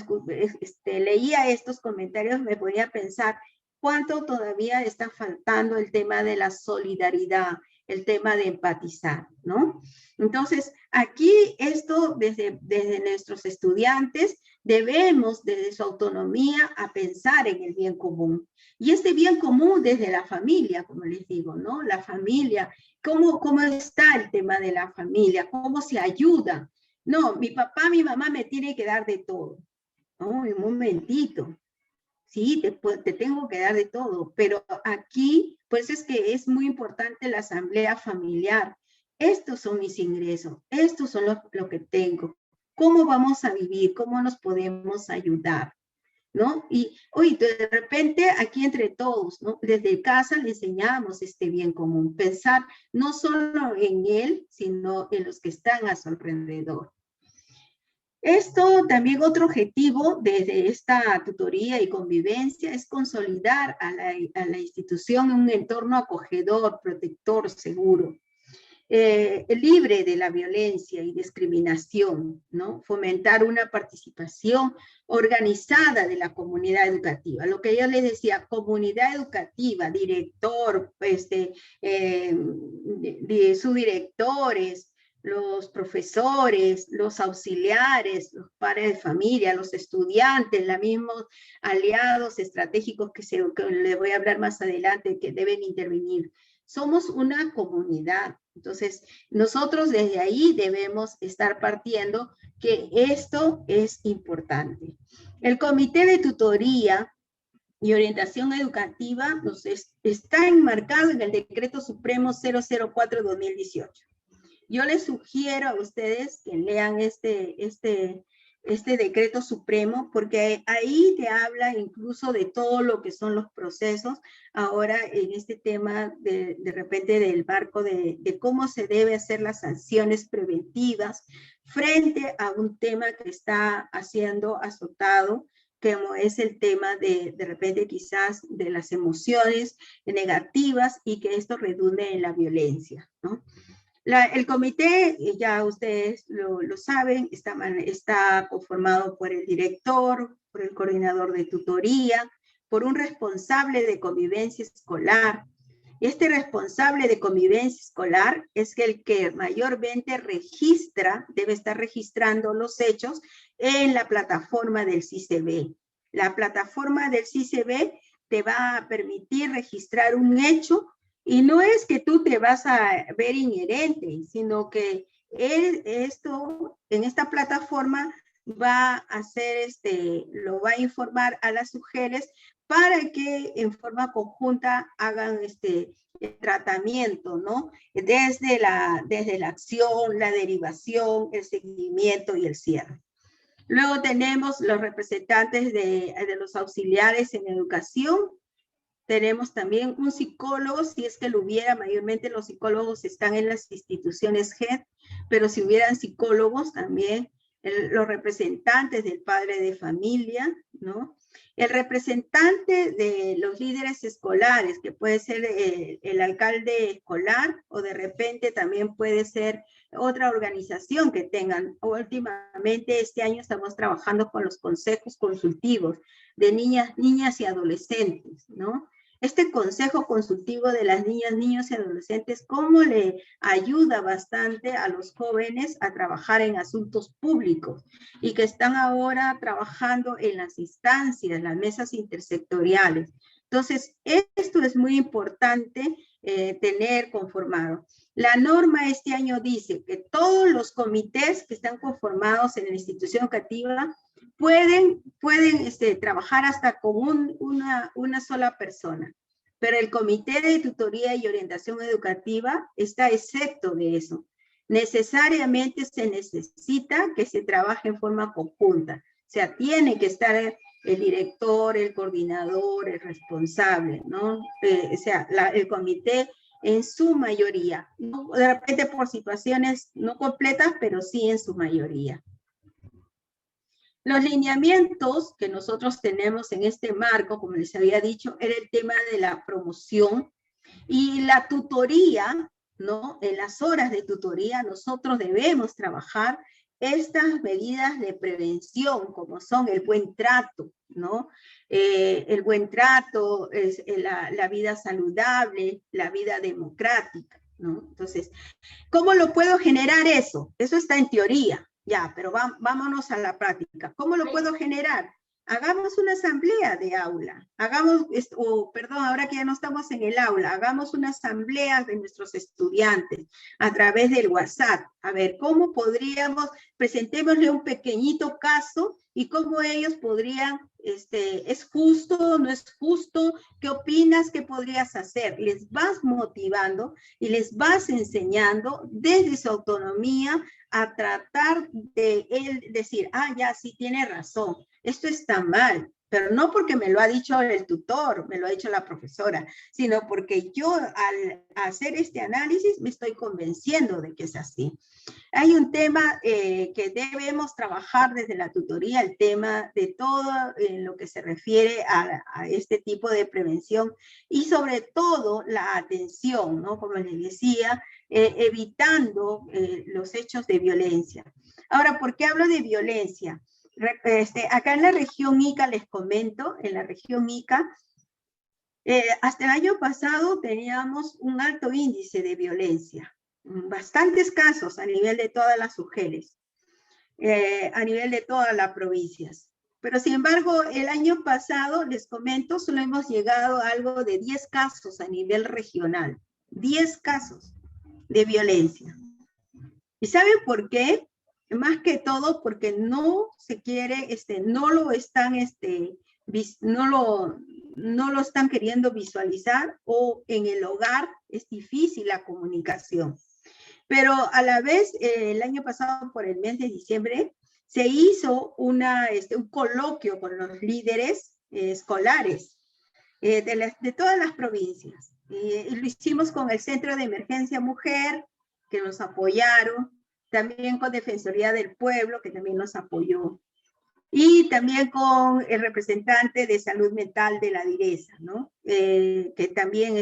A: leía estos comentarios me ponía a pensar cuánto todavía está faltando el tema de la solidaridad, el tema de empatizar, ¿no? Entonces, aquí esto desde nuestros estudiantes debemos desde su autonomía a pensar en el bien común. Y este bien común desde la familia, como les digo, ¿no? La familia, ¿cómo está el tema de la familia? ¿Cómo se ayuda? No, mi papá, mi mamá me tiene que dar de todo. No, un momentito. Sí, te tengo que dar de todo, pero aquí, pues es que es muy importante la asamblea familiar. Estos son mis ingresos, estos son lo que tengo. ¿Cómo vamos a vivir? ¿Cómo nos podemos ayudar? ¿No? Y, oye, de repente aquí entre todos, ¿no? Desde casa le enseñamos este bien común, pensar no solo en él, sino en los que están a su alrededor. Esto también otro objetivo desde esta tutoría y convivencia es consolidar a la institución en un entorno acogedor, protector, seguro. Libre de la violencia y discriminación, ¿no? Fomentar una participación organizada de la comunidad educativa. Lo que yo les decía, comunidad educativa, director, subdirectores, los profesores, los auxiliares, los padres de familia, los estudiantes, los mismos aliados estratégicos que les voy a hablar más adelante que deben intervenir. Somos una comunidad. Entonces, nosotros desde ahí debemos estar partiendo que esto es importante. El Comité de Tutoría y Orientación Educativa está enmarcado en el Decreto Supremo 004-2018. Yo les sugiero a ustedes que lean este decreto supremo, porque ahí te habla incluso de todo lo que son los procesos, ahora en este tema de repente del marco de cómo se debe hacer las sanciones preventivas frente a un tema que está siendo azotado, como es el tema de repente quizás de las emociones negativas y que esto redunde en la violencia, ¿no? El comité, ya ustedes lo saben, está conformado por el director, por el coordinador de tutoría, por un responsable de convivencia escolar. Este responsable de convivencia escolar es el que mayormente debe estar registrando los hechos en la plataforma del CICB. La plataforma del CICB te va a permitir registrar un hecho. Y no es que tú te vas a ver inherente, sino que en esta plataforma va a hacer lo va a informar a las mujeres para que en forma conjunta hagan el tratamiento, ¿no? Desde la acción, la derivación, el seguimiento y el cierre. Luego tenemos los representantes de los auxiliares en educación. Tenemos también un psicólogo, si es que lo hubiera, mayormente los psicólogos están en las instituciones GED, pero si hubieran psicólogos también, los representantes del padre de familia, ¿no? El representante de los líderes escolares, que puede ser el alcalde escolar o de repente también puede ser otra organización que tengan. Últimamente este año estamos trabajando con los consejos consultivos de niñas y adolescentes, ¿no? Este consejo consultivo de las niñas, niños y adolescentes, cómo le ayuda bastante a los jóvenes a trabajar en asuntos públicos y que están ahora trabajando en las instancias, las mesas intersectoriales. Entonces, esto es muy importante tener conformado. La norma este año dice que todos los comités que están conformados en la institución educativa pueden trabajar hasta con una sola persona, pero el Comité de Tutoría y Orientación Educativa está excepto de eso. Necesariamente se necesita que se trabaje en forma conjunta, o sea, tiene que estar el director, el coordinador, el responsable, ¿no? O sea, el comité en su mayoría, ¿no? De repente por situaciones no completas, pero sí en su mayoría. Los lineamientos que nosotros tenemos en este marco, como les había dicho, era el tema de la promoción y la tutoría, ¿no? En las horas de tutoría nosotros debemos trabajar estas medidas de prevención, como son el buen trato, ¿no? El buen trato, es la vida saludable, la vida democrática, ¿no? Entonces, ¿cómo lo puedo generar eso? Eso está en teoría, ya, pero vámonos a la práctica. ¿Cómo lo puedo generar? Hagamos una asamblea de aula, perdón, ahora que ya no estamos en el aula, hagamos una asamblea de nuestros estudiantes a través del WhatsApp. A ver, ¿cómo podríamos, presentémosle un pequeñito caso y cómo ellos podrían, ¿es justo, no es justo? ¿Qué opinas? ¿Qué podrías hacer? Les vas motivando y les vas enseñando desde su autonomía a tratar de él decir, ah, ya, sí tiene razón, esto está mal, pero no porque me lo ha dicho el tutor, me lo ha dicho la profesora, sino porque yo al hacer este análisis me estoy convenciendo de que es así. Hay un tema que debemos trabajar desde la tutoría, el tema de todo lo que se refiere a este tipo de prevención y sobre todo la atención, ¿no? Como les decía, evitando los hechos de violencia. Ahora, ¿por qué hablo de violencia? Acá en la región Ica, les comento, en la región Ica, hasta el año pasado teníamos un alto índice de violencia, bastantes casos a nivel de todas las UGELes, a nivel de todas las provincias. Pero sin embargo, el año pasado, les comento, solo hemos llegado a algo de 10 casos a nivel regional. 10 casos de violencia. ¿Y saben por qué? Más que todo porque no se quiere, no lo están, no lo están queriendo visualizar, o en el hogar es difícil la comunicación. Pero a la vez, el año pasado, por el mes de diciembre, se hizo un coloquio con los líderes escolares de todas las provincias. Y lo hicimos con el Centro de Emergencia Mujer, que nos apoyaron, también con Defensoría del Pueblo, que también nos apoyó, y también con el representante de salud mental de la DIRESA, ¿no? Que también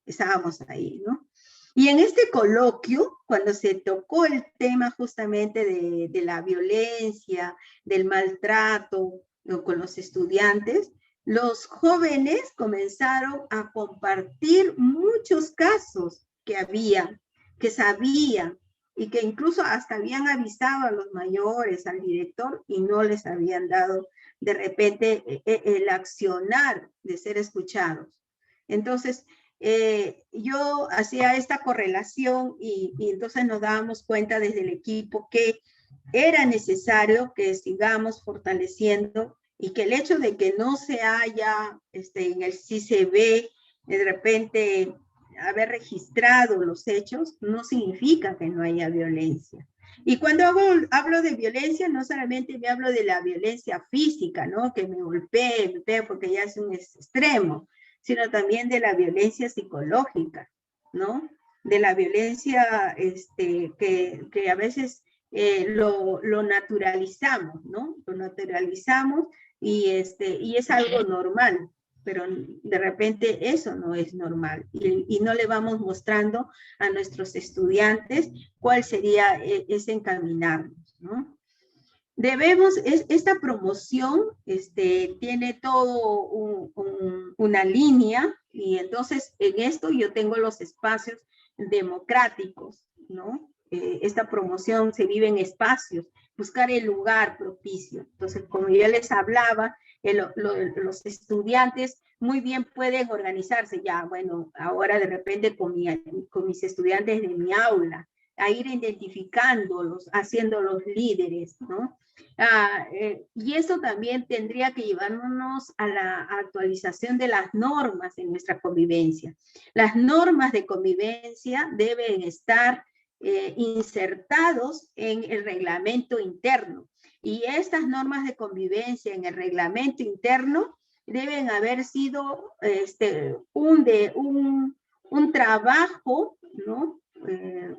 A: estábamos ahí, ¿no? Y en este coloquio, cuando se tocó el tema justamente de la violencia, del maltrato, ¿no?, con los estudiantes, los jóvenes comenzaron a compartir muchos casos que había, que sabían, y que incluso hasta habían avisado a los mayores, al director, y no les habían dado de repente el accionar de ser escuchados. Entonces, yo hacía esta correlación y entonces nos dábamos cuenta desde el equipo que era necesario que sigamos fortaleciendo y que el hecho de que no se haya en el CICB de repente haber registrado los hechos no significa que no haya violencia. Y cuando hablo de violencia, no solamente me hablo de la violencia física, ¿no? Que me golpee porque ya es un extremo, sino también de la violencia psicológica, ¿no? De la violencia que a veces lo naturalizamos, ¿no? Lo naturalizamos y es algo normal, pero de repente eso no es normal y no le vamos mostrando a nuestros estudiantes cuál sería ese encaminarnos, ¿no? Debemos, esta promoción tiene todo una línea y entonces en esto yo tengo los espacios democráticos, ¿no? Esta promoción se vive en espacios, buscar el lugar propicio. Entonces, como ya les hablaba, los estudiantes muy bien pueden organizarse ya, bueno, ahora de repente con mis estudiantes de mi aula, a ir identificándolos, haciéndolos líderes, ¿no? Y eso también tendría que llevarnos a la actualización de las normas en nuestra convivencia. Las normas de convivencia deben estar insertados en el reglamento interno. Y estas normas de convivencia en el reglamento interno deben haber sido un trabajo, ¿no?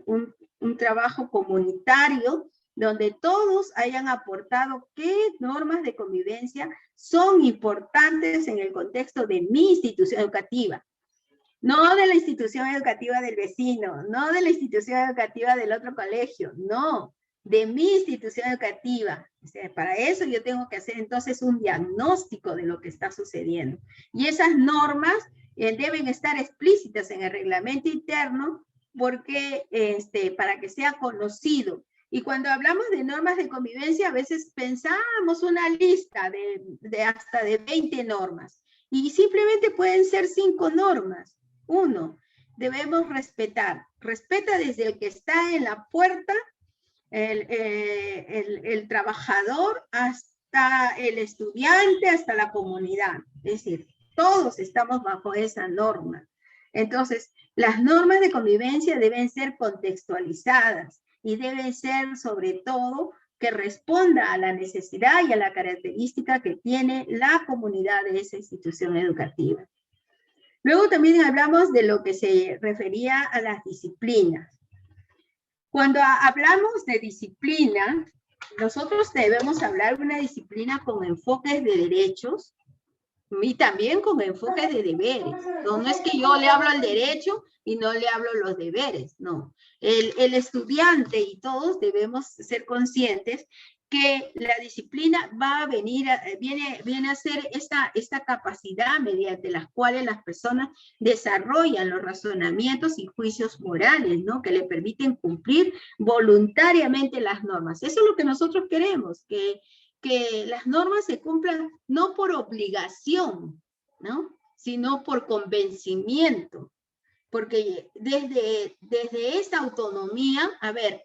A: Un trabajo comunitario donde todos hayan aportado qué normas de convivencia son importantes en el contexto de mi institución educativa. No de la institución educativa del vecino, no de la institución educativa del otro colegio, no, de mi institución educativa. O sea, para eso yo tengo que hacer entonces un diagnóstico de lo que está sucediendo. Y esas normas deben estar explícitas en el reglamento interno porque, para que sea conocido. Y cuando hablamos de normas de convivencia, a veces pensamos una lista de hasta de 20 normas. Y simplemente pueden ser 5 normas. 1, debemos respetar. Respeta desde el que está en la puerta, el trabajador, hasta el estudiante, hasta la comunidad. Es decir, todos estamos bajo esa norma. Entonces, las normas de convivencia deben ser contextualizadas y deben ser, sobre todo, que responda a la necesidad y a la característica que tiene la comunidad de esa institución educativa. Luego también hablamos de lo que se refería a las disciplinas. Cuando hablamos de disciplina, nosotros debemos hablar de una disciplina con enfoques de derechos y también con enfoques de deberes. No es que yo le hablo al derecho y no le hablo los deberes, no. El estudiante y todos debemos ser conscientes que la disciplina va a venir, viene a ser esta capacidad mediante las cuales las personas desarrollan los razonamientos y juicios morales, ¿no? Que le permiten cumplir voluntariamente las normas. Eso es lo que nosotros queremos, que las normas se cumplan no por obligación, ¿no? Sino por convencimiento. Porque desde esta autonomía, a ver,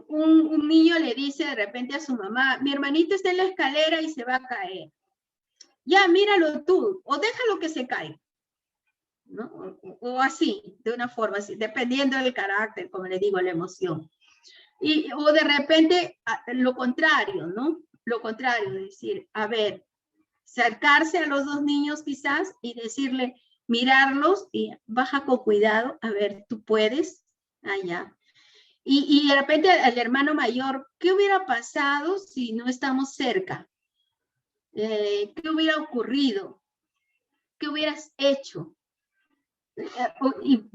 A: un niño le dice de repente a su mamá, mi hermanito está en la escalera y se va a caer. Ya, míralo tú, o déjalo que se caiga. ¿No? O así, de una forma así, dependiendo del carácter, como le digo, la emoción. O de repente, lo contrario, ¿no? Lo contrario, es decir, a ver, acercarse a los dos niños quizás y decirle, mirarlos y baja con cuidado, a ver, tú puedes, allá. Y de repente al hermano mayor, ¿qué hubiera pasado si no estamos cerca? ¿Qué hubiera ocurrido? ¿Qué hubieras hecho?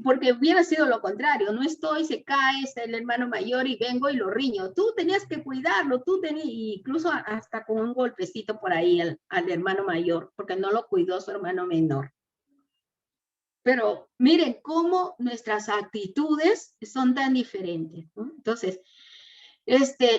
A: Porque hubiera sido lo contrario, no estoy, se cae, está el hermano mayor y vengo y lo riño. Tú tenías que cuidarlo, incluso hasta con un golpecito por ahí al hermano mayor, porque no lo cuidó su hermano menor. Pero miren cómo nuestras actitudes son tan diferentes, ¿no? Entonces,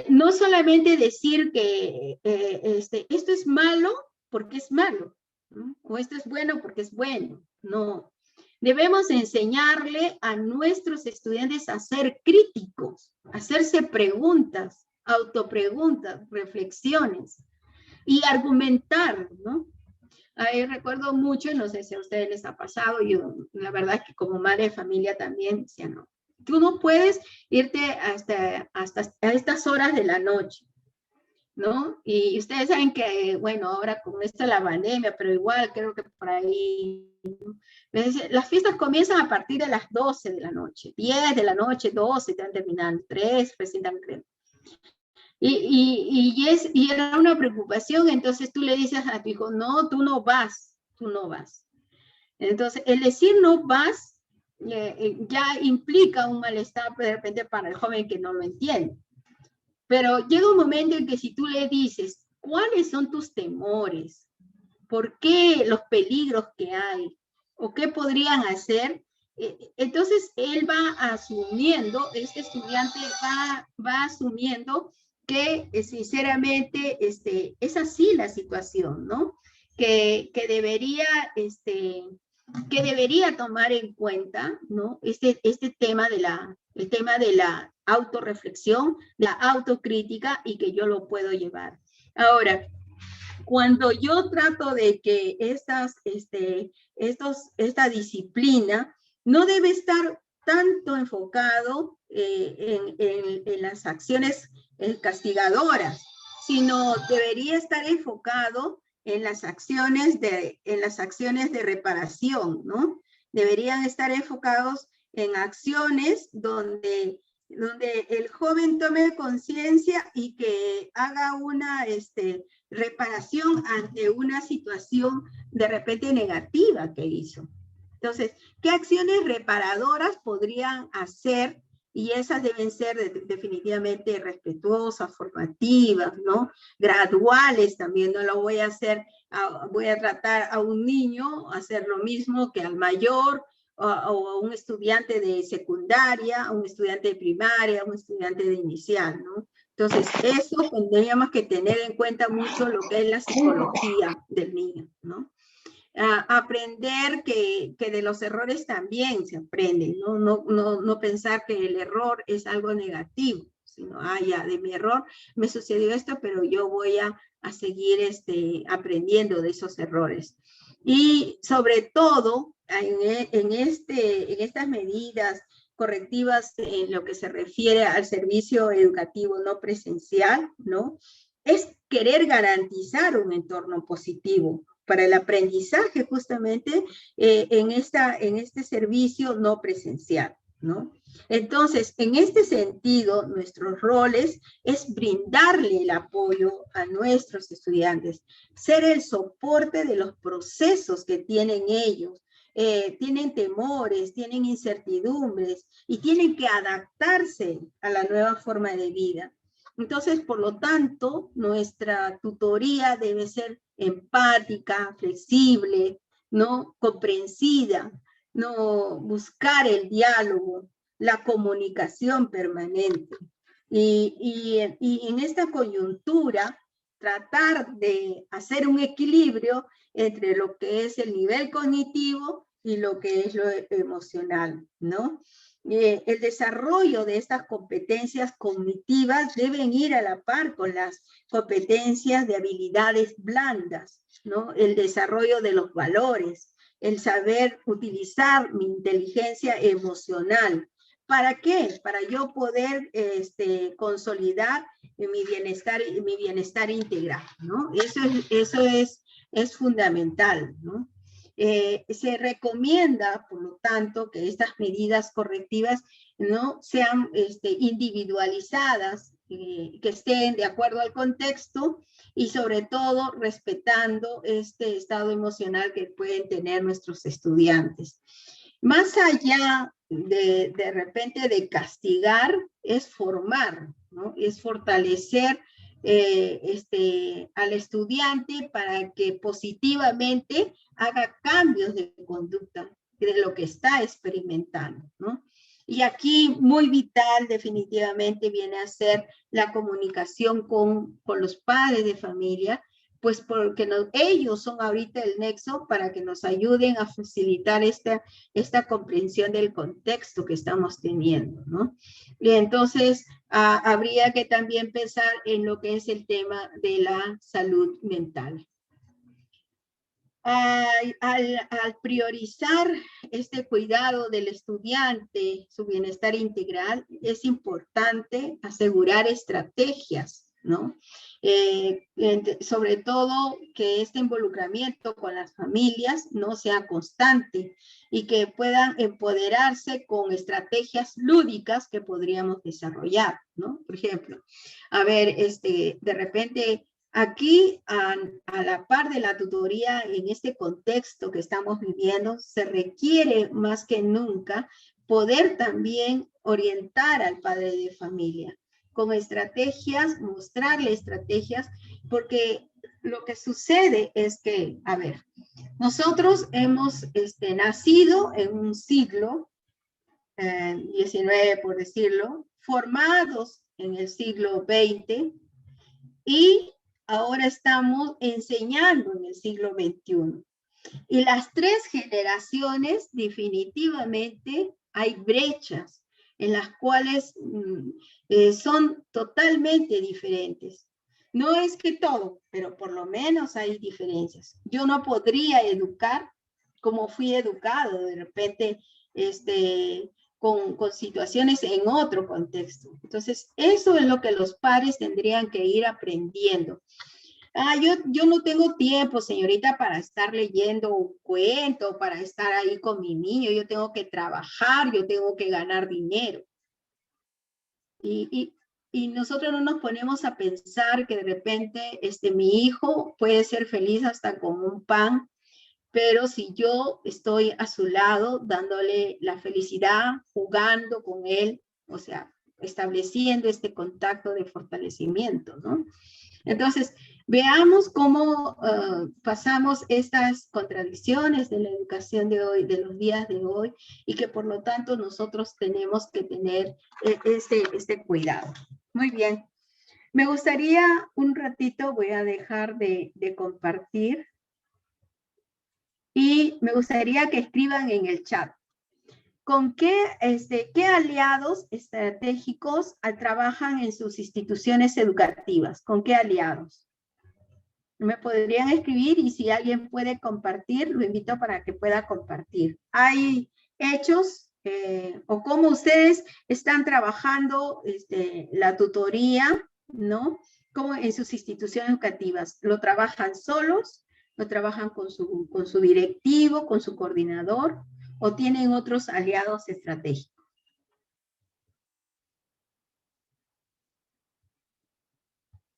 A: no solamente decir que esto es malo porque es malo, ¿no? O esto es bueno porque es bueno, no. Debemos enseñarle a nuestros estudiantes a ser críticos, a hacerse preguntas, autopreguntas, reflexiones y argumentar, ¿no? Ahí recuerdo mucho, no sé si a ustedes les ha pasado, yo la verdad que como madre de familia también decía, no, tú no puedes irte hasta a estas horas de la noche, ¿no? Y ustedes saben que, bueno, ahora con esto de la pandemia, pero igual creo que por ahí, ¿no? Las fiestas comienzan a partir de las 12 de la noche, 10 de la noche, 12, están terminando, 3, recién están creo. Y era una preocupación, entonces tú le dices a tu hijo, no, tú no vas. Entonces, el decir no vas ya implica un malestar de repente para el joven que no lo entiende. Pero llega un momento en que si tú le dices, ¿cuáles son tus temores? ¿Por qué los peligros que hay? ¿O qué podrían hacer? Entonces, él va asumiendo, este estudiante va asumiendo que sinceramente es así la situación, ¿no? Que debería tomar en cuenta, ¿no? Este tema de la autorreflexión, la autocrítica y que yo lo puedo llevar. Ahora, cuando yo trato de que esta disciplina no debe estar tanto enfocado en las acciones castigadoras, sino debería estar enfocado en las acciones de reparación, ¿no? Deberían estar enfocados en acciones donde donde el joven tome conciencia y que haga una reparación ante una situación de repente negativa que hizo. Entonces, ¿qué acciones reparadoras podrían hacer? Y esas deben ser definitivamente respetuosas, formativas, ¿no? Graduales también, no lo voy a hacer, voy a tratar a un niño, hacer lo mismo que al mayor, o a un estudiante de secundaria, a un estudiante de primaria, a un estudiante de inicial, ¿no? Entonces, eso tendríamos que tener en cuenta mucho lo que es la psicología del niño, ¿no? Aprender que de los errores también se aprende, ¿no? No pensar que el error es algo negativo, sino, ya, de mi error me sucedió esto, pero yo voy a seguir aprendiendo de esos errores. Y sobre todo, en estas medidas correctivas en lo que se refiere al servicio educativo no presencial, ¿no? Es querer garantizar un entorno positivo para el aprendizaje justamente en este servicio no presencial, ¿no? Entonces, en este sentido, nuestros roles es brindarle el apoyo a nuestros estudiantes, ser el soporte de los procesos que tienen ellos. Tienen temores, tienen incertidumbres y tienen que adaptarse a la nueva forma de vida. Entonces, por lo tanto, nuestra tutoría debe ser empática, flexible, ¿no? Comprensiva, ¿no? Buscar el diálogo, la comunicación permanente. Y en esta coyuntura, tratar de hacer un equilibrio entre lo que es el nivel cognitivo y lo que es lo emocional, ¿no? El desarrollo de estas competencias cognitivas deben ir a la par con las competencias de habilidades blandas, ¿no? El desarrollo de los valores, el saber utilizar mi inteligencia emocional. ¿Para qué? Para yo poder consolidar mi bienestar integral, ¿no? Eso es fundamental, ¿no? Se recomienda, por lo tanto, que estas medidas correctivas no sean individualizadas, que estén de acuerdo al contexto y sobre todo respetando este estado emocional que pueden tener nuestros estudiantes. Más allá de repente de castigar, es formar, ¿no? Es fortalecer al estudiante para que positivamente haga cambios de conducta de lo que está experimentando, ¿no? Y aquí muy vital definitivamente viene a ser la comunicación con los padres de familia, pues porque ellos son ahorita el nexo para que nos ayuden a facilitar esta comprensión del contexto que estamos teniendo, ¿no? Y entonces habría que también pensar en lo que es el tema de la salud mental. Al priorizar este cuidado del estudiante, su bienestar integral, es importante asegurar estrategias, ¿no? Sobre todo que este involucramiento con las familias no sea constante y que puedan empoderarse con estrategias lúdicas que podríamos desarrollar, ¿no? Por ejemplo, a ver, de repente aquí, a la par de la tutoría en este contexto que estamos viviendo, se requiere más que nunca poder también orientar al padre de familia con estrategias, mostrarle estrategias, porque lo que sucede es que, a ver, nosotros hemos nacido en un siglo XIX, por decirlo, formados en el siglo XX y ahora estamos enseñando en el siglo XXI. Y las tres generaciones definitivamente hay brechas en las cuales son totalmente diferentes. No es que todo, pero por lo menos hay diferencias. Yo no podría educar como fui educado, de repente, con situaciones en otro contexto. Entonces, eso es lo que los padres tendrían que ir aprendiendo. Yo no tengo tiempo, señorita, para estar leyendo un cuento, para estar ahí con mi niño. Yo tengo que trabajar, yo tengo que ganar dinero. Y nosotros no nos ponemos a pensar que de repente mi hijo puede ser feliz hasta con un pan, pero si yo estoy a su lado dándole la felicidad, jugando con él, o sea, estableciendo este contacto de fortalecimiento, ¿no? Entonces, veamos cómo pasamos estas contradicciones de la educación de hoy, de los días de hoy, y que por lo tanto nosotros tenemos que tener este cuidado. Muy bien. Me gustaría un ratito, voy a dejar de compartir, y me gustaría que escriban en el chat. ¿Con qué aliados estratégicos trabajan en sus instituciones educativas? ¿Con qué aliados? Me podrían escribir, y si alguien puede compartir, lo invito para que pueda compartir. ¿Hay hechos o cómo ustedes están trabajando la tutoría, ¿no? ¿Cómo en sus instituciones educativas? ¿Lo trabajan solos? ¿Lo trabajan con su directivo, con su coordinador? ¿O tienen otros aliados estratégicos?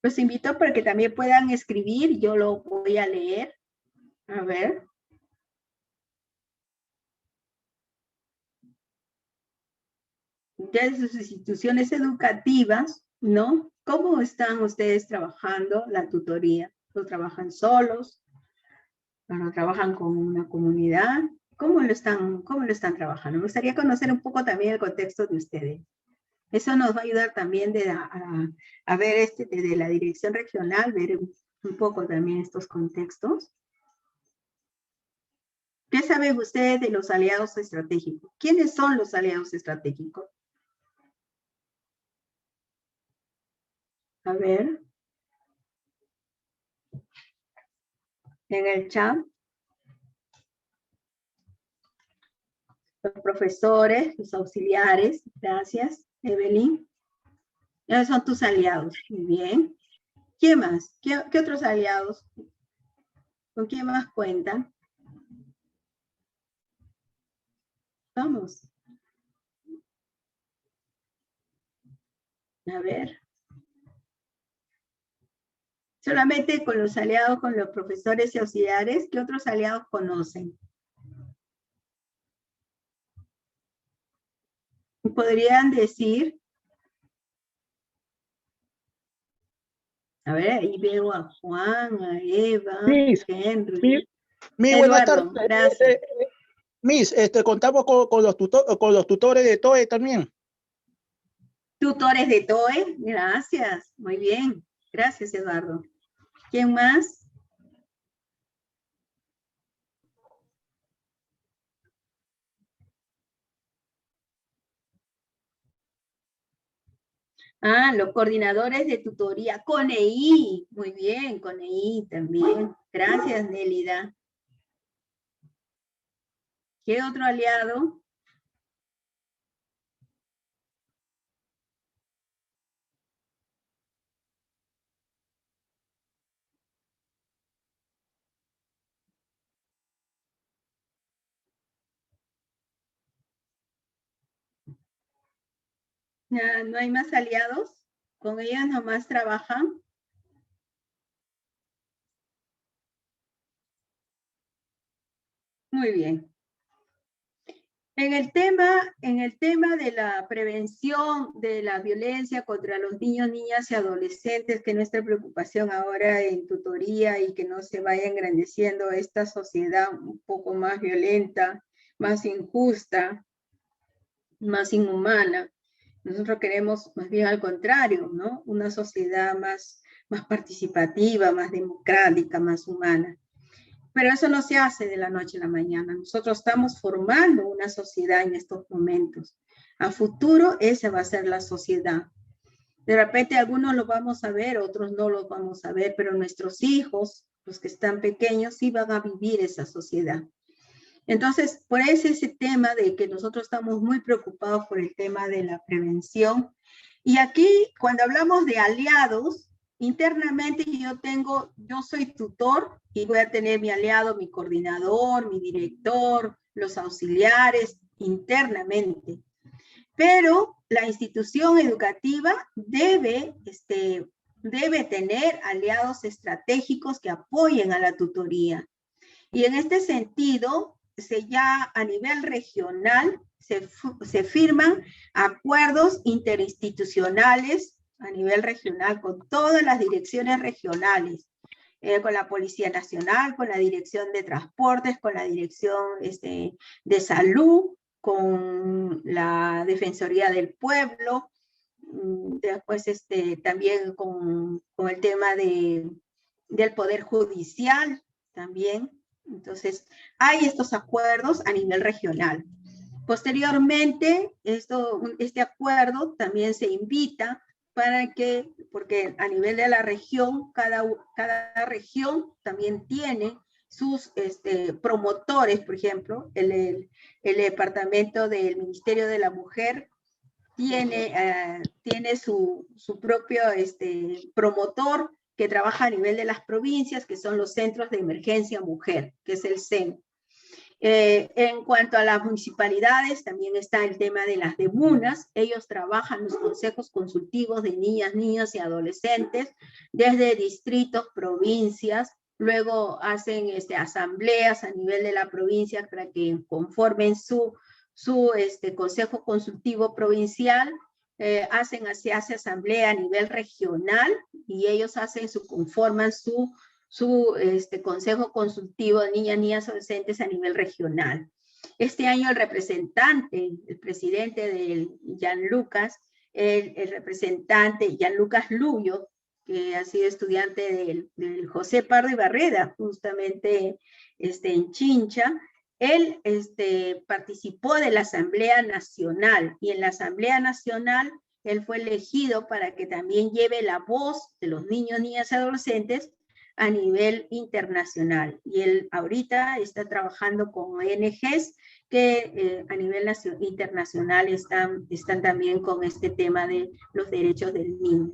A: Los invito para que también puedan escribir, yo lo voy a leer. A ver. De sus instituciones educativas, ¿no? ¿Cómo están ustedes trabajando la tutoría? ¿Lo trabajan solos? ¿Lo trabajan con una comunidad? ¿Cómo lo están trabajando? Me gustaría conocer un poco también el contexto de ustedes. Eso nos va a ayudar también a ver desde la dirección regional, ver un poco también estos contextos. ¿Qué saben ustedes de los aliados estratégicos? ¿Quiénes son los aliados estratégicos? A ver. En el chat. Los profesores, los auxiliares. Gracias, Evelyn. Esos son tus aliados. Muy bien. ¿Quién más? ¿Qué otros aliados? ¿Con quién más cuentan? Vamos. A ver. Solamente con los aliados, con los profesores y auxiliares. ¿Qué otros aliados conocen? ¿Podrían decir? A ver, ahí veo a Juan, a Eva,
B: Miss,
A: Henry.
B: buenas
A: Eduardo,
B: tardes.
A: gracias.
B: Miss, contamos con los tutores de TOE también.
A: Tutores de TOE, gracias. Muy bien. Gracias, Eduardo. ¿Quién más? Ah, los coordinadores de tutoría, CONEI. Muy bien, CONEI también. Gracias, Nélida. ¿Qué otro aliado? ¿No hay más aliados? ¿Con ellos nomás trabajan? Muy bien. En el tema de la prevención de la violencia contra los niños, niñas y adolescentes, que es nuestra preocupación ahora en tutoría, y que no se vaya engrandeciendo esta sociedad un poco más violenta, más injusta, más inhumana. Nosotros queremos más bien al contrario, ¿no? Una sociedad más participativa, más democrática, más humana. Pero eso no se hace de la noche a la mañana. Nosotros estamos formando una sociedad en estos momentos. A futuro, esa va a ser la sociedad. De repente algunos lo vamos a ver, otros no lo vamos a ver, pero nuestros hijos, los que están pequeños, sí van a vivir esa sociedad. Entonces, por eso ese tema de que nosotros estamos muy preocupados por el tema de la prevención. Y aquí, cuando hablamos de aliados, internamente yo soy tutor y voy a tener mi aliado, mi coordinador, mi director, los auxiliares, internamente. Pero la institución educativa debe tener aliados estratégicos que apoyen a la tutoría. Y en este sentido, ya a nivel regional se firman acuerdos interinstitucionales a nivel regional con todas las direcciones regionales, con la Policía Nacional, con la Dirección de Transportes, con la Dirección de Salud, con la Defensoría del Pueblo, después también con el tema del Poder Judicial también. Entonces, hay estos acuerdos a nivel regional. Posteriormente, este acuerdo también se invita porque a nivel de la región, cada región también tiene sus promotores. Por ejemplo, el departamento del Ministerio de la Mujer tiene su propio promotor que trabaja a nivel de las provincias, que son los Centros de Emergencia Mujer, que es el CEM. En cuanto a las municipalidades, también está el tema de las DEMUNAS. Ellos trabajan los consejos consultivos de niñas, niños y adolescentes, desde distritos, provincias. Luego hacen asambleas a nivel de la provincia para que conformen su consejo consultivo provincial. Se hace asamblea a nivel regional y ellos conforman su consejo consultivo de niñas, niñas, adolescentes a nivel regional. Este año el presidente del Gianlucas, el representante Gianlucas Luyo, que ha sido estudiante del José Pardo y Barreda, justamente en Chincha, él participó de la Asamblea Nacional, y en la Asamblea Nacional él fue elegido para que también lleve la voz de los niños, niñas y adolescentes a nivel internacional. Y él ahorita está trabajando con ONGs que a nivel internacional están también con este tema de los derechos del niño.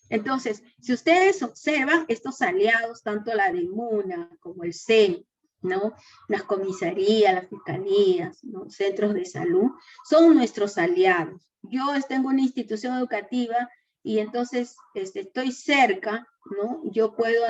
A: Entonces, si ustedes observan estos aliados, tanto la DEMUNA como el CEN, ¿no? Las comisarías, las fiscalías, ¿no? Centros de salud, son nuestros aliados. Yo tengo una institución educativa y entonces estoy cerca, ¿no? Yo puedo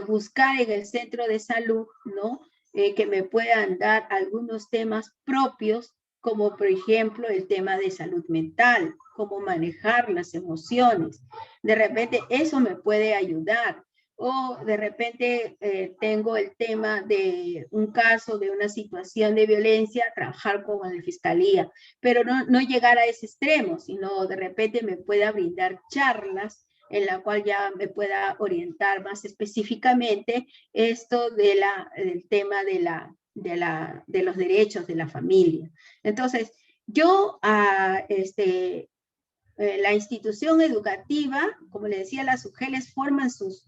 A: buscar en el centro de salud, ¿no? Que me puedan dar algunos temas propios, como por ejemplo el tema de salud mental, cómo manejar las emociones. De repente eso me puede ayudar. O de repente tengo el tema de un caso, de una situación de violencia, trabajar con la fiscalía, pero no llegar a ese extremo, sino de repente me pueda brindar charlas en la cual ya me pueda orientar más específicamente esto del tema de los derechos de la familia. Entonces, yo la institución educativa, como le decía, las UGELES forman sus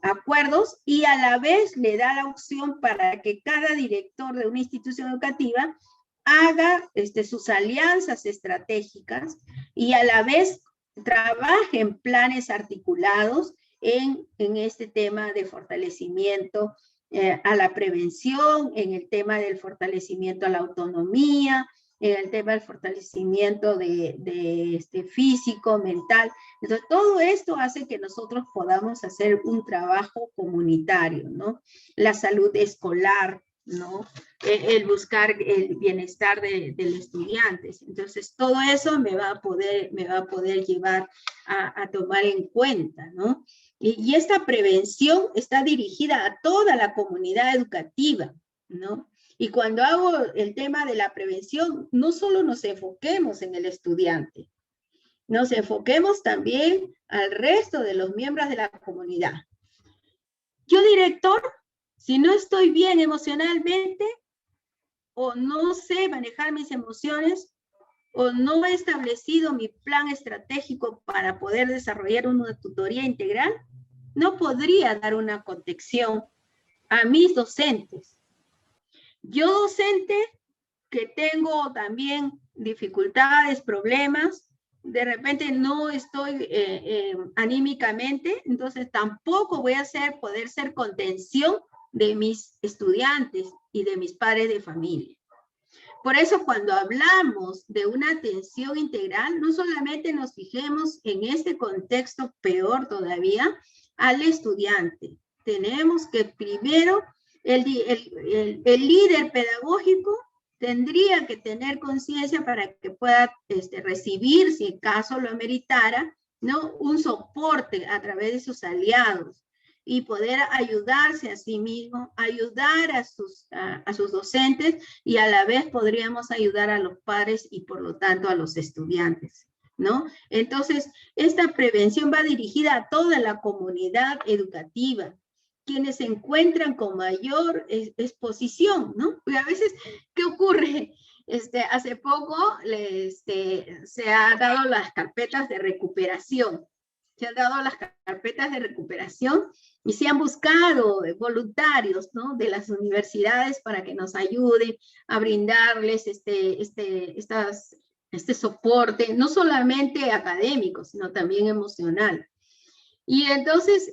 A: acuerdos y a la vez le da la opción para que cada director de una institución educativa haga sus alianzas estratégicas y a la vez trabaje en planes articulados en este tema de fortalecimiento a la prevención, en el tema del fortalecimiento a la autonomía, en el tema del fortalecimiento físico, mental. Entonces, todo esto hace que nosotros podamos hacer un trabajo comunitario, ¿no? La salud escolar, ¿no? El buscar el bienestar de los estudiantes. Entonces, todo eso me va a poder llevar a tomar en cuenta, ¿no? Y esta prevención está dirigida a toda la comunidad educativa, ¿no? Y cuando hago el tema de la prevención, no solo nos enfoquemos en el estudiante, nos enfoquemos también al resto de los miembros de la comunidad. Yo, director, si no estoy bien emocionalmente, o no sé manejar mis emociones, o no he establecido mi plan estratégico para poder desarrollar una tutoría integral, no podría dar una contención a mis docentes. Yo, docente, que tengo también dificultades, problemas, de repente no estoy anímicamente, entonces tampoco voy a poder ser contención de mis estudiantes y de mis padres de familia. Por eso cuando hablamos de una atención integral, no solamente nos fijemos en este contexto, peor todavía, al estudiante. Tenemos que primero, el líder pedagógico tendría que tener conciencia para que pueda recibir, si el caso lo ameritara, ¿no? Un soporte a través de sus aliados y poder ayudarse a sí mismo, ayudar a sus docentes, y a la vez podríamos ayudar a los padres y por lo tanto a los estudiantes, ¿no? Entonces, esta prevención va dirigida a toda la comunidad educativa, quienes se encuentran con mayor exposición, ¿no? Porque a veces, ¿qué ocurre? Hace poco se han dado las carpetas de recuperación. Se han dado las carpetas de recuperación y se han buscado voluntarios, ¿no? De las universidades para que nos ayuden a brindarles este soporte, no solamente académico, sino también emocional. Y entonces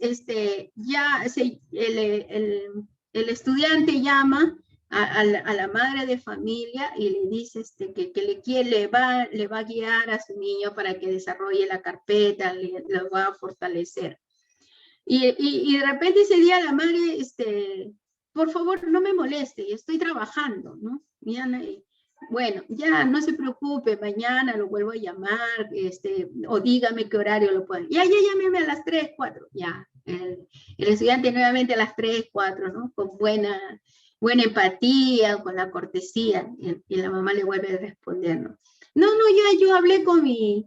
A: ya el estudiante llama a la madre de familia y le dice que le va a guiar a su niño para que desarrolle la carpeta, lo va a fortalecer. Y de repente ese día la madre, por favor, no me moleste, estoy trabajando, ¿no? Bueno, ya no se preocupe, mañana lo vuelvo a llamar, o dígame qué horario lo pueden. Ya llámeme a las 3, 4, ya. El estudiante nuevamente a las 3, 4, ¿no? Con buena empatía, con la cortesía, y la mamá le vuelve a responder, ¿no? No, yo hablé con el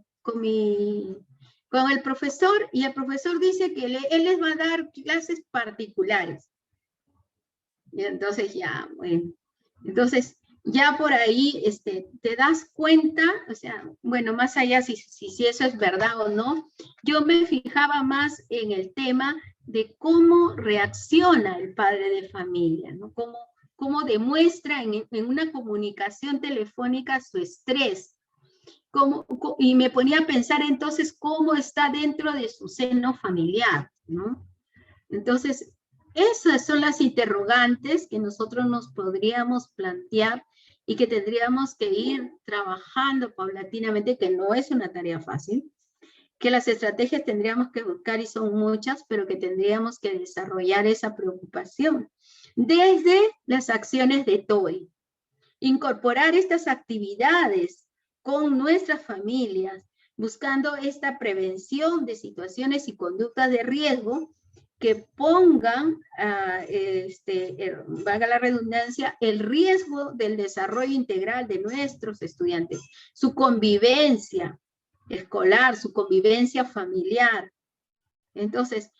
A: profesor, y el profesor dice que él les va a dar clases particulares. Y entonces ya, bueno, entonces ya por ahí te das cuenta, o sea, bueno, más allá si eso es verdad o no, yo me fijaba más en el tema de cómo reacciona el padre de familia, ¿no? Cómo demuestra en una comunicación telefónica su estrés. Y me ponía a pensar entonces cómo está dentro de su seno familiar, ¿no? Entonces, esas son las interrogantes que nosotros nos podríamos plantear y que tendríamos que ir trabajando paulatinamente, que no es una tarea fácil, que las estrategias tendríamos que buscar y son muchas, pero que tendríamos que desarrollar esa preocupación desde las acciones de TOE. Incorporar estas actividades con nuestras familias, buscando esta prevención de situaciones y conductas de riesgo que pongan, valga la redundancia, el riesgo del desarrollo integral de nuestros estudiantes, su convivencia escolar, su convivencia familiar. Entonces,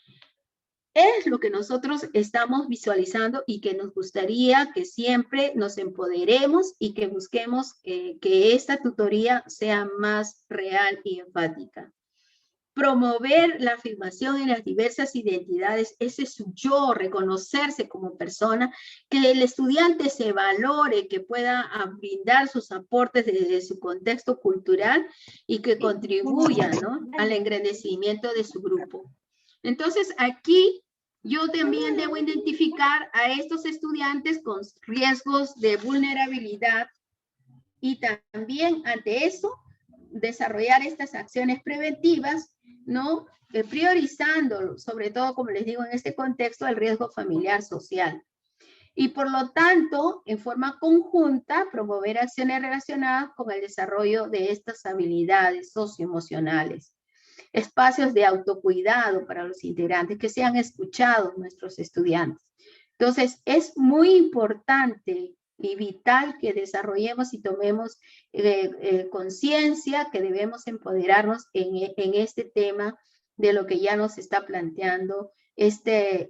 A: es lo que nosotros estamos visualizando y que nos gustaría que siempre nos empoderemos y que busquemos que esta tutoría sea más real y empática. Promover la afirmación en las diversas identidades, ese es su yo, reconocerse como persona, que el estudiante se valore, que pueda brindar sus aportes desde su contexto cultural y que contribuya, ¿no?, al engrandecimiento de su grupo. Entonces, aquí yo también debo identificar a estos estudiantes con riesgos de vulnerabilidad y también ante eso desarrollar estas acciones preventivas, ¿no? Priorizando, sobre todo, como les digo, en este contexto, el riesgo familiar social. Y por lo tanto, en forma conjunta, promover acciones relacionadas con el desarrollo de estas habilidades socioemocionales. Espacios de autocuidado para los integrantes, que sean escuchados nuestros estudiantes. Entonces, es muy importante y vital que desarrollemos y tomemos conciencia que debemos empoderarnos en este tema de lo que ya nos está planteando este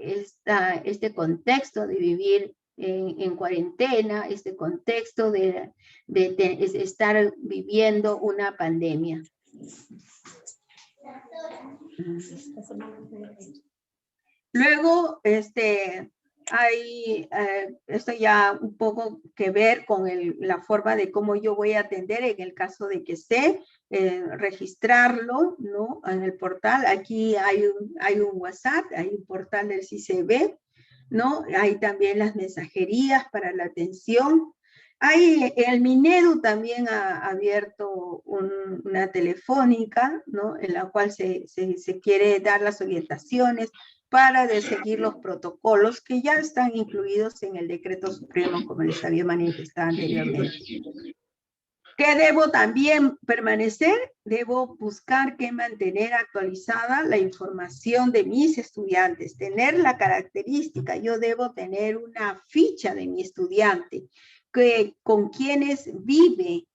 A: contexto de vivir en cuarentena, este contexto de estar viviendo una pandemia. Luego, hay esto ya un poco que ver con la forma de cómo yo voy a atender en el caso de que sé registrarlo, ¿no?, en el portal. Aquí hay un WhatsApp, hay un portal del CICB, ¿no? Hay también las mensajerías para la atención. El Minedu también ha abierto una telefónica, ¿no? En la cual se quiere dar las orientaciones para seguir los protocolos que ya están incluidos en el Decreto Supremo, como les había manifestado anteriormente. ¿Qué debo también permanecer? Debo buscar que mantener actualizada la información de mis estudiantes, tener la característica, yo debo tener una ficha de mi estudiante, con quienes vive,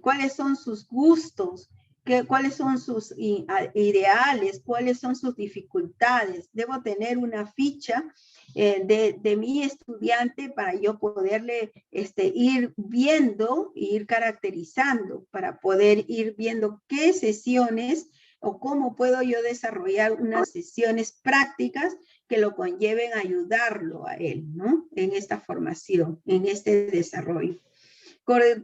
A: cuáles son sus gustos, cuáles son sus ideales, cuáles son sus dificultades. Debo tener una ficha de mi estudiante para yo poderle ir viendo, ir caracterizando, para poder ir viendo qué sesiones o cómo puedo yo desarrollar unas sesiones prácticas que lo conlleven a ayudarlo a él, ¿no? En esta formación, en este desarrollo. Se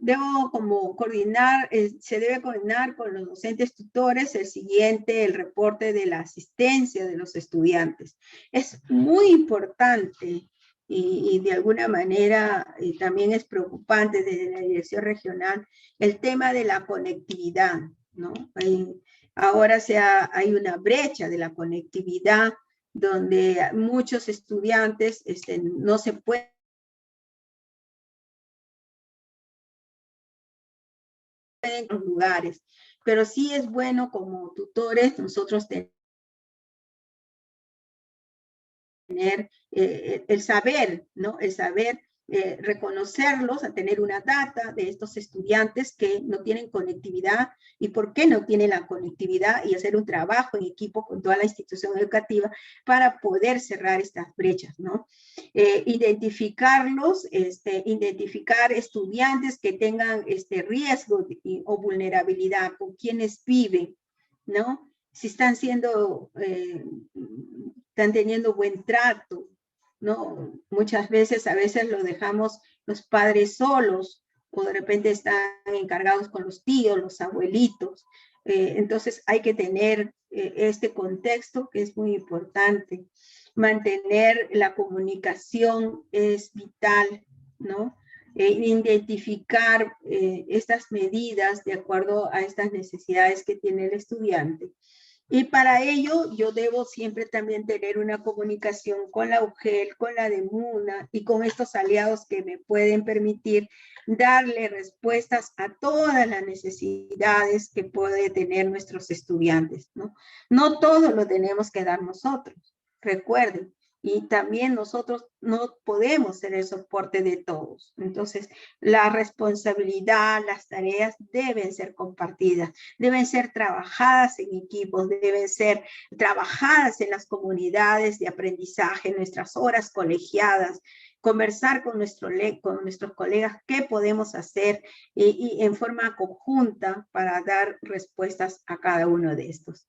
A: debe coordinar con los docentes tutores el reporte de la asistencia de los estudiantes. Es muy importante y de alguna manera también es preocupante desde la dirección regional el tema de la conectividad, ¿no? Ahora hay una brecha de la conectividad donde muchos estudiantes no se pueden en los lugares, pero sí es bueno como tutores nosotros tener el saber, ¿no? El saber reconocerlos, a tener una data de estos estudiantes que no tienen conectividad y por qué no tienen la conectividad y hacer un trabajo en equipo con toda la institución educativa para poder cerrar estas brechas, ¿no? Identificarlos, identificar estudiantes que tengan riesgo o vulnerabilidad, con quienes viven, ¿no? Si están están teniendo buen trato, ¿no? Muchas veces, a veces lo dejamos los padres solos, o de repente están encargados con los tíos, los abuelitos. Entonces hay que tener este contexto que es muy importante. Mantener la comunicación es vital, ¿no? Identificar estas medidas de acuerdo a estas necesidades que tiene el estudiante. Y para ello yo debo siempre también tener una comunicación con la UGEL, con la DEMUNA y con estos aliados que me pueden permitir darle respuestas a todas las necesidades que pueden tener nuestros estudiantes, ¿no? No todo lo tenemos que dar nosotros, recuerden. Y también nosotros no podemos ser el soporte de todos. Entonces, la responsabilidad, las tareas deben ser compartidas, deben ser trabajadas en equipos, deben ser trabajadas en las comunidades de aprendizaje, en nuestras horas colegiadas, conversar con nuestros colegas qué podemos hacer y en forma conjunta para dar respuestas a cada uno de estos.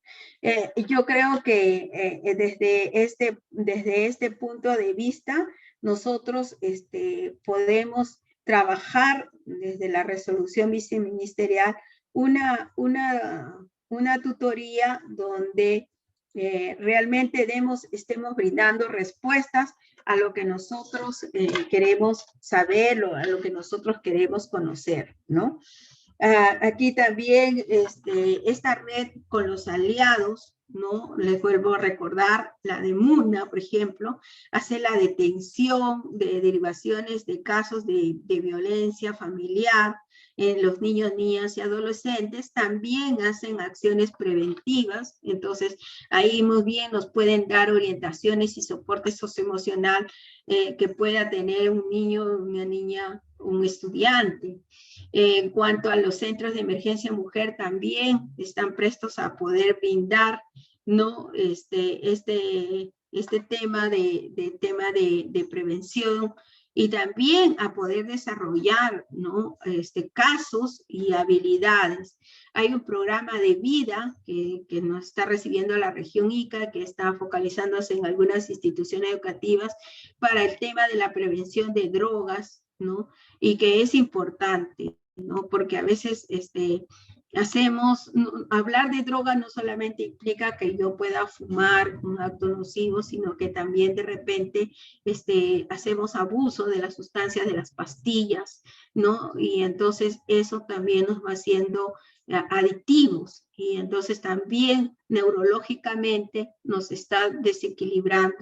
A: Yo creo que desde este punto de vista, nosotros podemos trabajar desde la resolución viceministerial una tutoría donde realmente estemos brindando respuestas a lo que nosotros queremos saber, a lo que nosotros queremos conocer, ¿no? Aquí también esta red con los aliados, ¿no? Les vuelvo a recordar, la DEMUNA, por ejemplo, hace la detención de derivaciones de casos de violencia familiar en los niños, niñas y adolescentes. También hacen acciones preventivas, entonces ahí muy bien nos pueden dar orientaciones y soporte socioemocional que pueda tener un niño, una niña, un estudiante. En cuanto a los centros de emergencia mujer, también están prestos a poder brindar, ¿no? este tema de prevención y también a poder desarrollar, ¿no? Casos y habilidades. Hay un programa de vida que nos está recibiendo la región Ica, que está focalizándose en algunas instituciones educativas para el tema de la prevención de drogas, ¿no? Y que es importante, ¿no? Porque a veces hablar de droga no solamente implica que yo pueda fumar un acto nocivo, sino que también de repente hacemos abuso de las sustancias, de las pastillas, ¿no? Y entonces eso también nos va haciendo adictivos y entonces también neurológicamente nos está desequilibrando.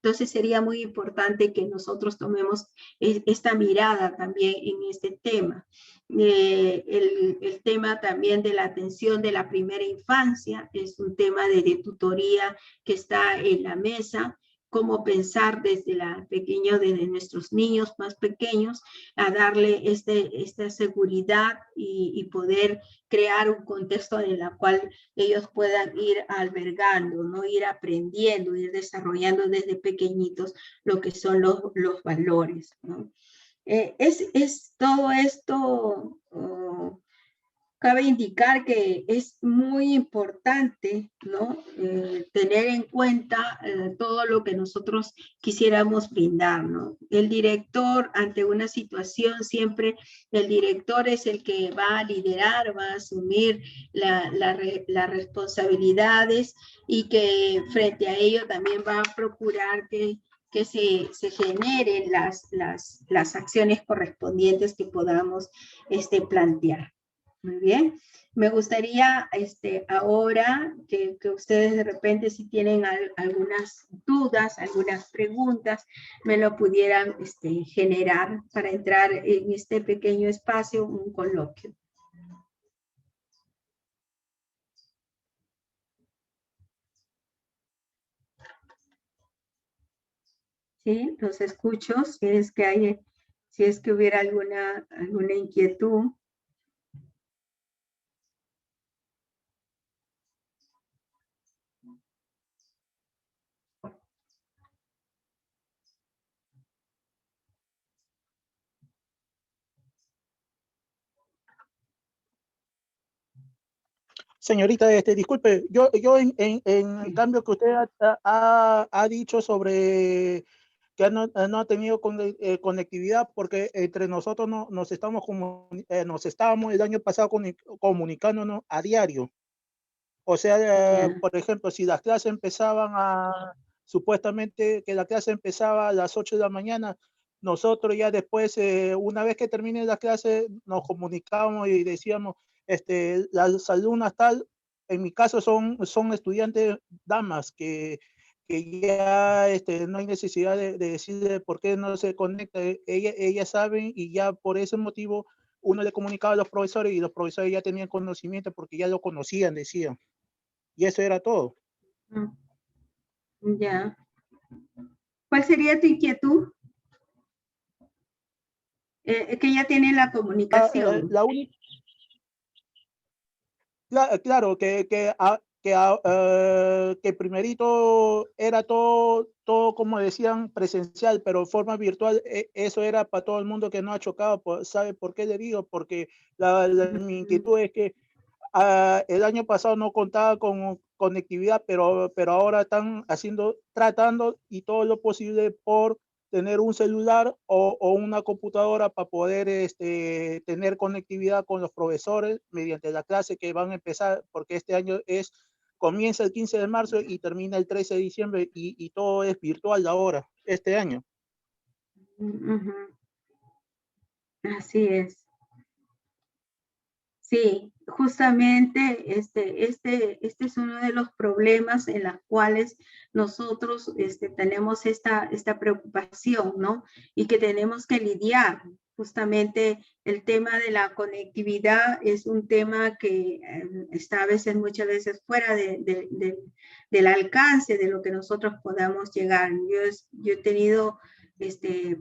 A: Entonces sería muy importante que nosotros tomemos esta mirada también en este tema. El tema también de la atención de la primera infancia es un tema de tutoría que está en la mesa, cómo pensar desde desde nuestros niños más pequeños a darle esta seguridad y poder crear un contexto en el cual ellos puedan ir albergando, ¿no? Ir aprendiendo, ir desarrollando desde pequeñitos lo que son los valores, ¿no? Es todo esto, cabe indicar que es muy importante, ¿no? Tener en cuenta todo lo que nosotros quisiéramos brindar, ¿no? El director, ante una situación, siempre el director es el que va a liderar, va a asumir las responsabilidades y que frente a ello también va a procurar que se generen las acciones correspondientes que podamos plantear. Muy bien. Me gustaría ahora que ustedes de repente si tienen algunas dudas, algunas preguntas, me lo pudieran generar para entrar en este pequeño espacio, un coloquio. Sí, los escucho, si es que hubiera alguna inquietud.
B: Señorita, disculpe, yo en cambio que usted ha dicho sobre que no ha tenido conectividad porque entre nosotros nos estábamos el año pasado comunicándonos a diario. O sea, por ejemplo, si las clases supuestamente que la clase empezaba a las 8 de la mañana, nosotros ya después, una vez que termine la clase, nos comunicábamos y decíamos, las alumnas tal, en mi caso son estudiantes damas que ya no hay necesidad de decirle por qué no se conecta, ellas saben y ya por ese motivo uno le comunicaba a los profesores y los profesores ya tenían conocimiento porque ya lo conocían, decían. Y eso era todo.
A: Ya. ¿Cuál sería tu inquietud? Que ya tiene la comunicación.
B: Claro, que primerito era todo como decían presencial, pero en forma virtual, eso era para todo el mundo que no ha chocado. ¿Sabe por qué le digo? Porque mi inquietud es que el año pasado no contaba con conectividad, pero ahora están tratando y todo lo posible por tener un celular o una computadora para poder tener conectividad con los profesores mediante la clase que van a empezar, porque este año comienza el 15 de marzo y termina el 13 de diciembre y todo es virtual ahora, este año.
A: Así es. Sí, justamente este es uno de los problemas en los cuales nosotros tenemos esta preocupación, ¿no? Y que tenemos que lidiar. Justamente el tema de la conectividad es un tema que está muchas veces fuera del alcance de lo que nosotros podamos llegar. Yo he tenido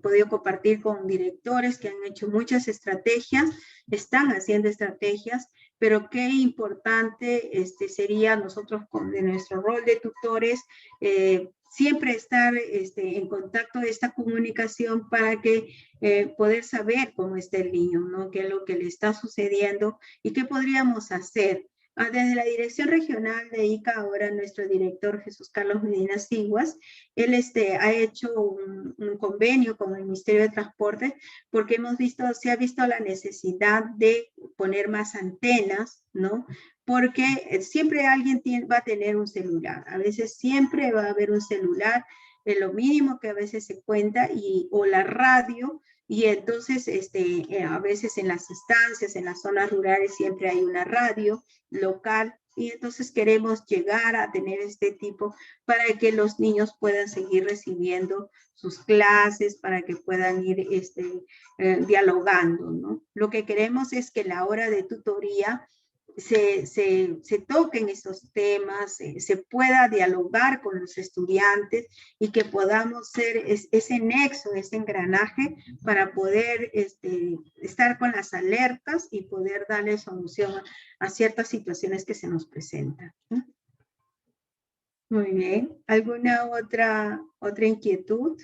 A: podido compartir con directores que han hecho muchas estrategias, están haciendo estrategias, pero qué importante sería nosotros de nuestro rol de tutores siempre estar en contacto de esta comunicación para que poder saber cómo está el niño, ¿no? Qué es lo que le está sucediendo y qué podríamos hacer Desde la Dirección Regional de ICA, ahora nuestro director Jesús Carlos Medina Siguas, él ha hecho un convenio con el Ministerio de Transporte porque se ha visto la necesidad de poner más antenas, ¿no? Porque siempre alguien va a tener un celular, a veces siempre va a haber un celular, es lo mínimo que a veces se cuenta, o la radio. Y entonces, a veces en las estancias, en las zonas rurales, siempre hay una radio local, y entonces queremos llegar a tener este tipo para que los niños puedan seguir recibiendo sus clases, para que puedan ir dialogando, ¿no? Lo que queremos es que la hora de tutoría se toquen esos temas, se pueda dialogar con los estudiantes y que podamos ser ese nexo, ese engranaje para poder estar con las alertas y poder darle solución a ciertas situaciones que se nos presentan. Muy bien. ¿Alguna otra inquietud?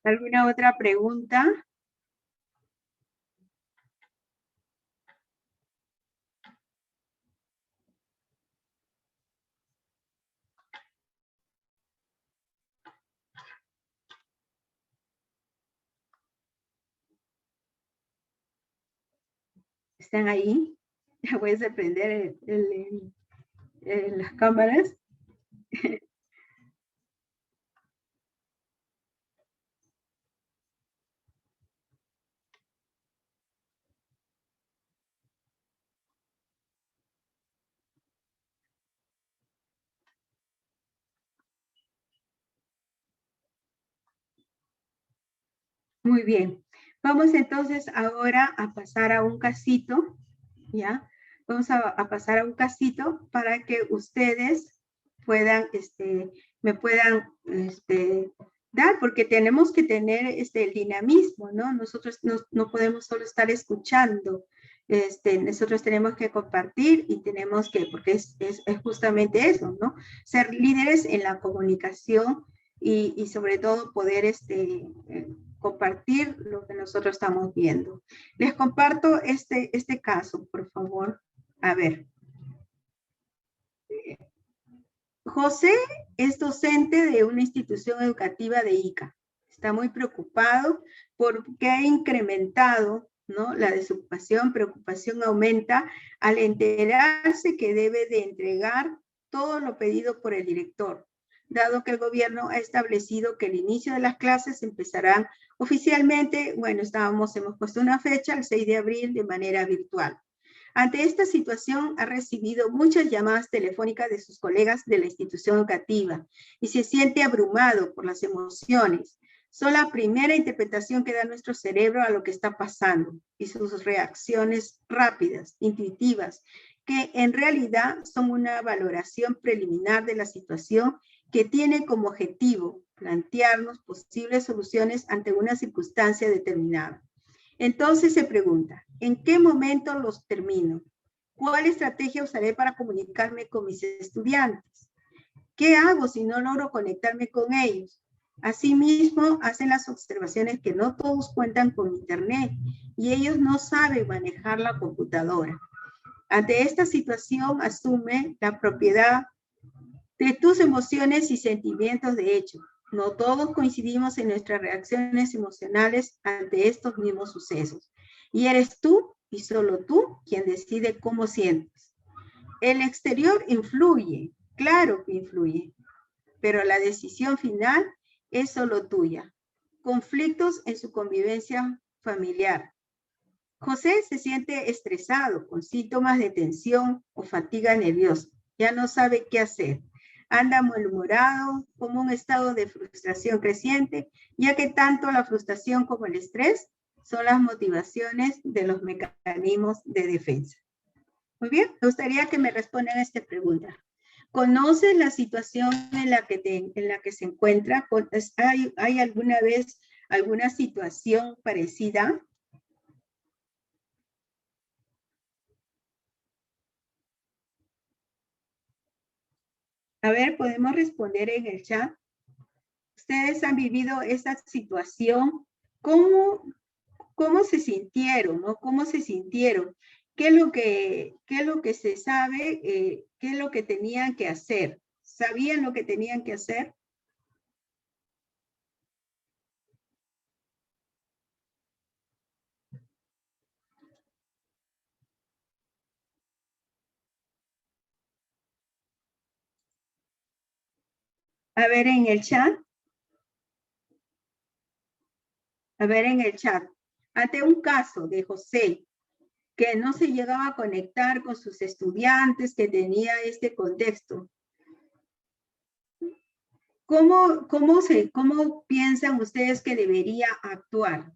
A: ¿Alguna otra pregunta? ¿Están ahí? Puedes prender las cámaras. Muy bien. Vamos entonces ahora a pasar a un casito, ¿ya? Vamos a pasar a un casito para que ustedes puedan, me puedan, dar, porque tenemos que tener el dinamismo, ¿no? Nosotros no podemos solo estar escuchando, nosotros tenemos que compartir y tenemos que, porque es justamente eso, ¿no? Ser líderes en la comunicación y sobre todo poder, compartir lo que nosotros estamos viendo. Les comparto este caso, por favor. A ver. José es docente de una institución educativa de ICA. Está muy preocupado porque ha incrementado, ¿no?, la desocupación, preocupación aumenta al enterarse que debe de entregar todo lo pedido por el director, dado que el gobierno ha establecido que el inicio de las clases empezarán oficialmente, bueno, hemos puesto una fecha, el 6 de abril, de manera virtual. Ante esta situación, ha recibido muchas llamadas telefónicas de sus colegas de la institución educativa y se siente abrumado por las emociones. Son la primera interpretación que da nuestro cerebro a lo que está pasando y sus reacciones rápidas, intuitivas, que en realidad son una valoración preliminar de la situación que tiene como objetivo plantearnos posibles soluciones ante una circunstancia determinada. Entonces se pregunta, ¿en qué momento los termino? ¿Cuál estrategia usaré para comunicarme con mis estudiantes? ¿Qué hago si no logro conectarme con ellos? Asimismo, hacen las observaciones que no todos cuentan con internet y ellos no saben manejar la computadora. Ante esta situación, asume la propiedad de tus emociones y sentimientos de hecho. No todos coincidimos en nuestras reacciones emocionales ante estos mismos sucesos. Y eres tú y solo tú quien decide cómo sientes. El exterior influye, claro que influye, pero la decisión final es solo tuya. Conflictos en su convivencia familiar. José se siente estresado, con síntomas de tensión o fatiga nerviosa. Ya no sabe qué hacer. Anda malhumorado, como un estado de frustración creciente, ya que tanto la frustración como el estrés son las motivaciones de los mecanismos de defensa. Muy bien, me gustaría que me respondan a esta pregunta. ¿Conoces la situación en la que se encuentra? ¿Hay alguna vez alguna situación parecida? A ver, podemos responder en el chat. ¿Ustedes han vivido esta situación? ¿Cómo cómo se sintieron, ¿no? ¿Cómo se sintieron? ¿Qué es lo que se sabe? ¿Qué es lo que tenían que hacer? ¿Sabían lo que tenían que hacer? A ver en el chat. A ver en el chat. Ante un caso de José, que no se llegaba a conectar con sus estudiantes, que tenía este contexto, ¿cómo piensan ustedes que debería actuar?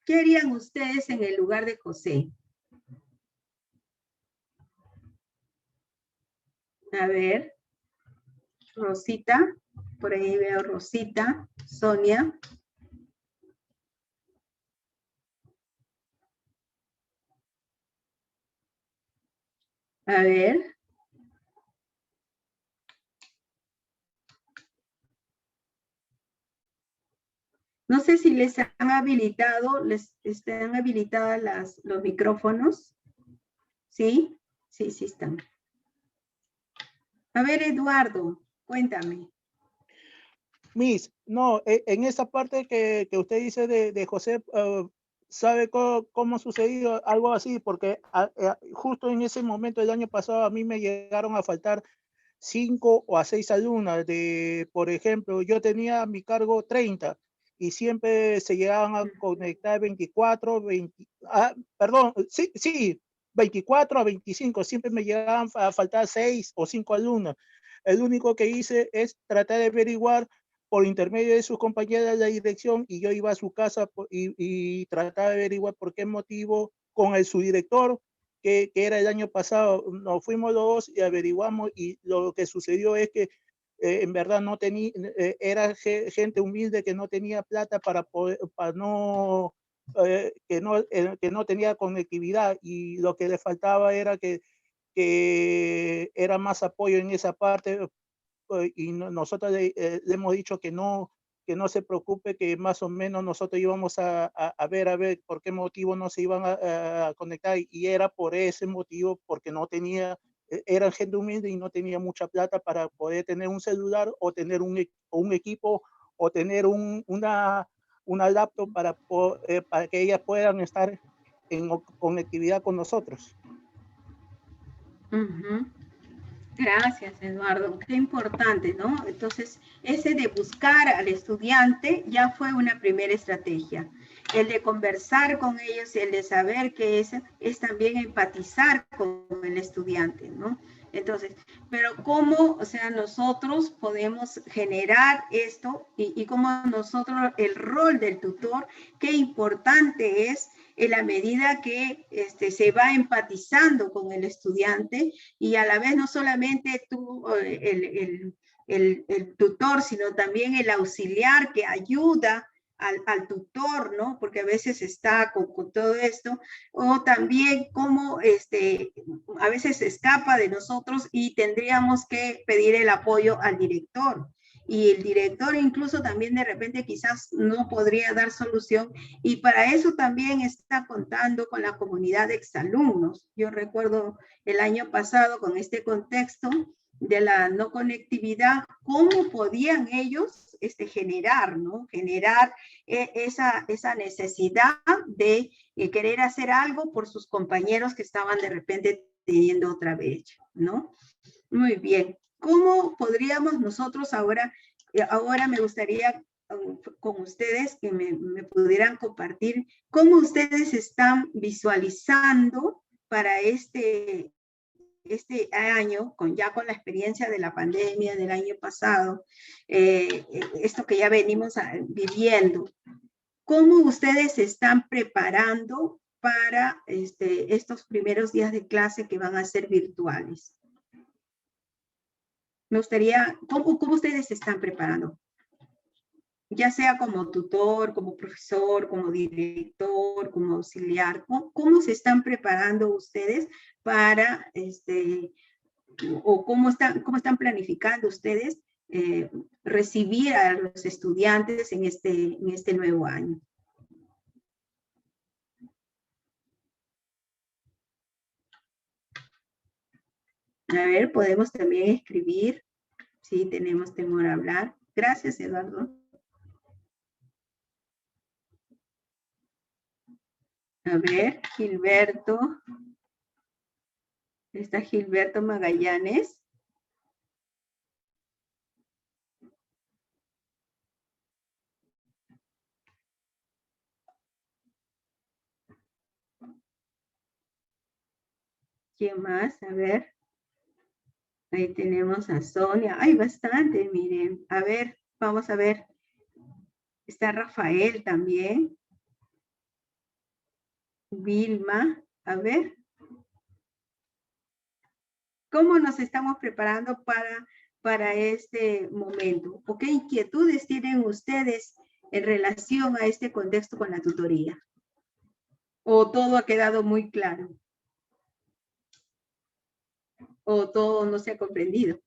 A: ¿Qué harían ustedes en el lugar de José? A ver, Rosita, por ahí veo Rosita, Sonia. A ver. No sé si les han habilitado, les están habilitadas los micrófonos. ¿Sí? Sí, sí están. A ver, Eduardo, cuéntame.
B: Miss, no, en esa parte que usted dice de José, ¿sabe cómo ha sucedido algo así? Porque justo en ese momento del año pasado a mí me llegaron a faltar 5 o 6 alumnas. Por ejemplo, yo tenía a mi cargo 30 y siempre se llegaban a conectar 24, 20, perdón, sí, 24 a 25, siempre me llegaban a faltar 6 o 5 alumnas. El único que hice es tratar de averiguar por intermedio de sus compañeras de la dirección, y yo iba a su casa y trataba de averiguar por qué motivo con el subdirector, que era el año pasado. Nos fuimos los dos y averiguamos, y lo que sucedió es que en verdad no tenía, era gente humilde que no tenía plata para poder, para no, que no tenía conectividad, y lo que le faltaba era que era más apoyo en esa parte. Y nosotros le hemos dicho que no se preocupe, que más o menos nosotros íbamos a ver por qué motivo no se iban a conectar, y era por ese motivo, porque no tenía, eran gente humilde y no tenía mucha plata para poder tener un celular o tener un equipo o tener una laptop para que ellas puedan estar en conectividad con nosotros.
A: Gracias, Eduardo. Qué importante, ¿no? Entonces, ese de buscar al estudiante ya fue una primera estrategia. El de conversar con ellos, el de saber que es también empatizar con el estudiante, ¿no? Entonces, pero cómo, o sea, nosotros podemos generar esto y cómo nosotros, el rol del tutor, qué importante es en la medida que se va empatizando con el estudiante, y a la vez no solamente tú, el tutor, sino también el auxiliar que ayuda al tutor, ¿no? Porque a veces está con todo esto, o también como a veces se escapa de nosotros y tendríamos que pedir el apoyo al director. Y el director incluso también de repente quizás no podría dar solución, y para eso también está contando con la comunidad de exalumnos. Yo recuerdo el año pasado con este contexto de la no conectividad, cómo podían ellos generar, ¿no? Generar esa necesidad de querer hacer algo por sus compañeros que estaban de repente teniendo otra brecha, ¿no? Muy bien. ¿Cómo podríamos nosotros ahora me gustaría con ustedes que me pudieran compartir cómo ustedes están visualizando para este año, ya con la experiencia de la pandemia del año pasado, esto que ya venimos viviendo? ¿Cómo ustedes se están preparando para estos primeros días de clase que van a ser virtuales? Me gustaría, ¿cómo ustedes se están preparando? Ya sea como tutor, como profesor, como director, como auxiliar. ¿Cómo se están preparando ustedes para, o cómo están planificando ustedes recibir a los estudiantes en este nuevo año. A ver, podemos también escribir si tenemos temor a hablar. Gracias, Eduardo. A ver, Gilberto. Está Gilberto Magallanes. ¿Quién más? A ver. Ahí tenemos a Sonia. Hay bastante, miren. A ver, vamos a ver. Está Rafael también. Vilma. A ver. ¿Cómo nos estamos preparando para este momento? ¿O qué inquietudes tienen ustedes en relación a este contexto con la tutoría? ¿O todo ha quedado muy claro? ¿O todo no se ha comprendido?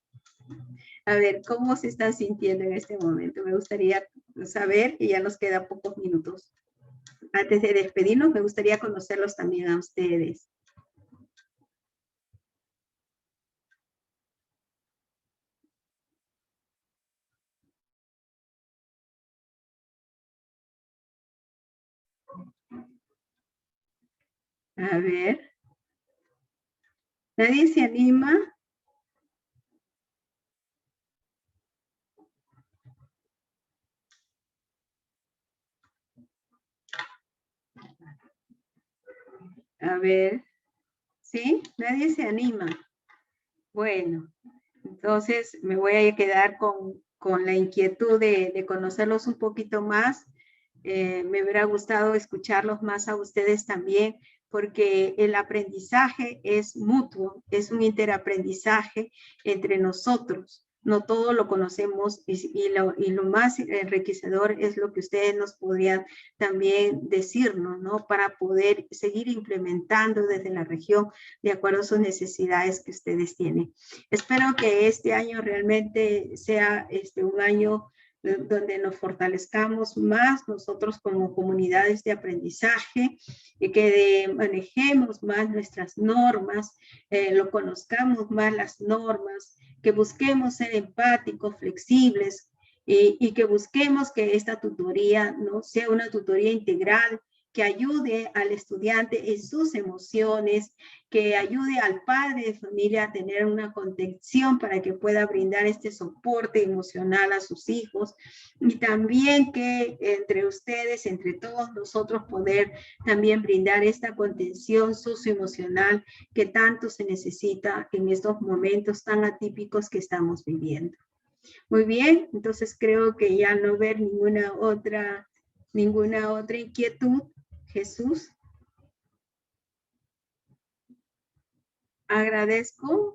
A: A ver, ¿cómo se están sintiendo en este momento? Me gustaría saber, y ya nos quedan pocos minutos. Antes de despedirnos, me gustaría conocerlos también a ustedes. A ver. ¿Nadie se anima? A ver. ¿Sí? Nadie se anima. Bueno, entonces me voy a quedar con la inquietud de conocerlos un poquito más. Me hubiera gustado escucharlos más a ustedes también, porque el aprendizaje es mutuo, es un interaprendizaje entre nosotros. No todo lo conocemos y lo más enriquecedor es lo que ustedes nos podrían también decirnos, ¿no? Para poder seguir implementando desde la región de acuerdo a sus necesidades que ustedes tienen. Espero que este año realmente sea un año donde nos fortalezcamos más nosotros como comunidades de aprendizaje, y que manejemos más nuestras normas, lo conozcamos más las normas, que busquemos ser empáticos, flexibles, y que busquemos que esta tutoría, ¿no?, sea una tutoría integral que ayude al estudiante en sus emociones, que ayude al padre de familia a tener una contención para que pueda brindar este soporte emocional a sus hijos, y también que entre ustedes, entre todos nosotros, poder también brindar esta contención socioemocional que tanto se necesita en estos momentos tan atípicos que estamos viviendo. Muy bien, entonces creo que ya no ver ninguna otra inquietud. Jesús. Agradezco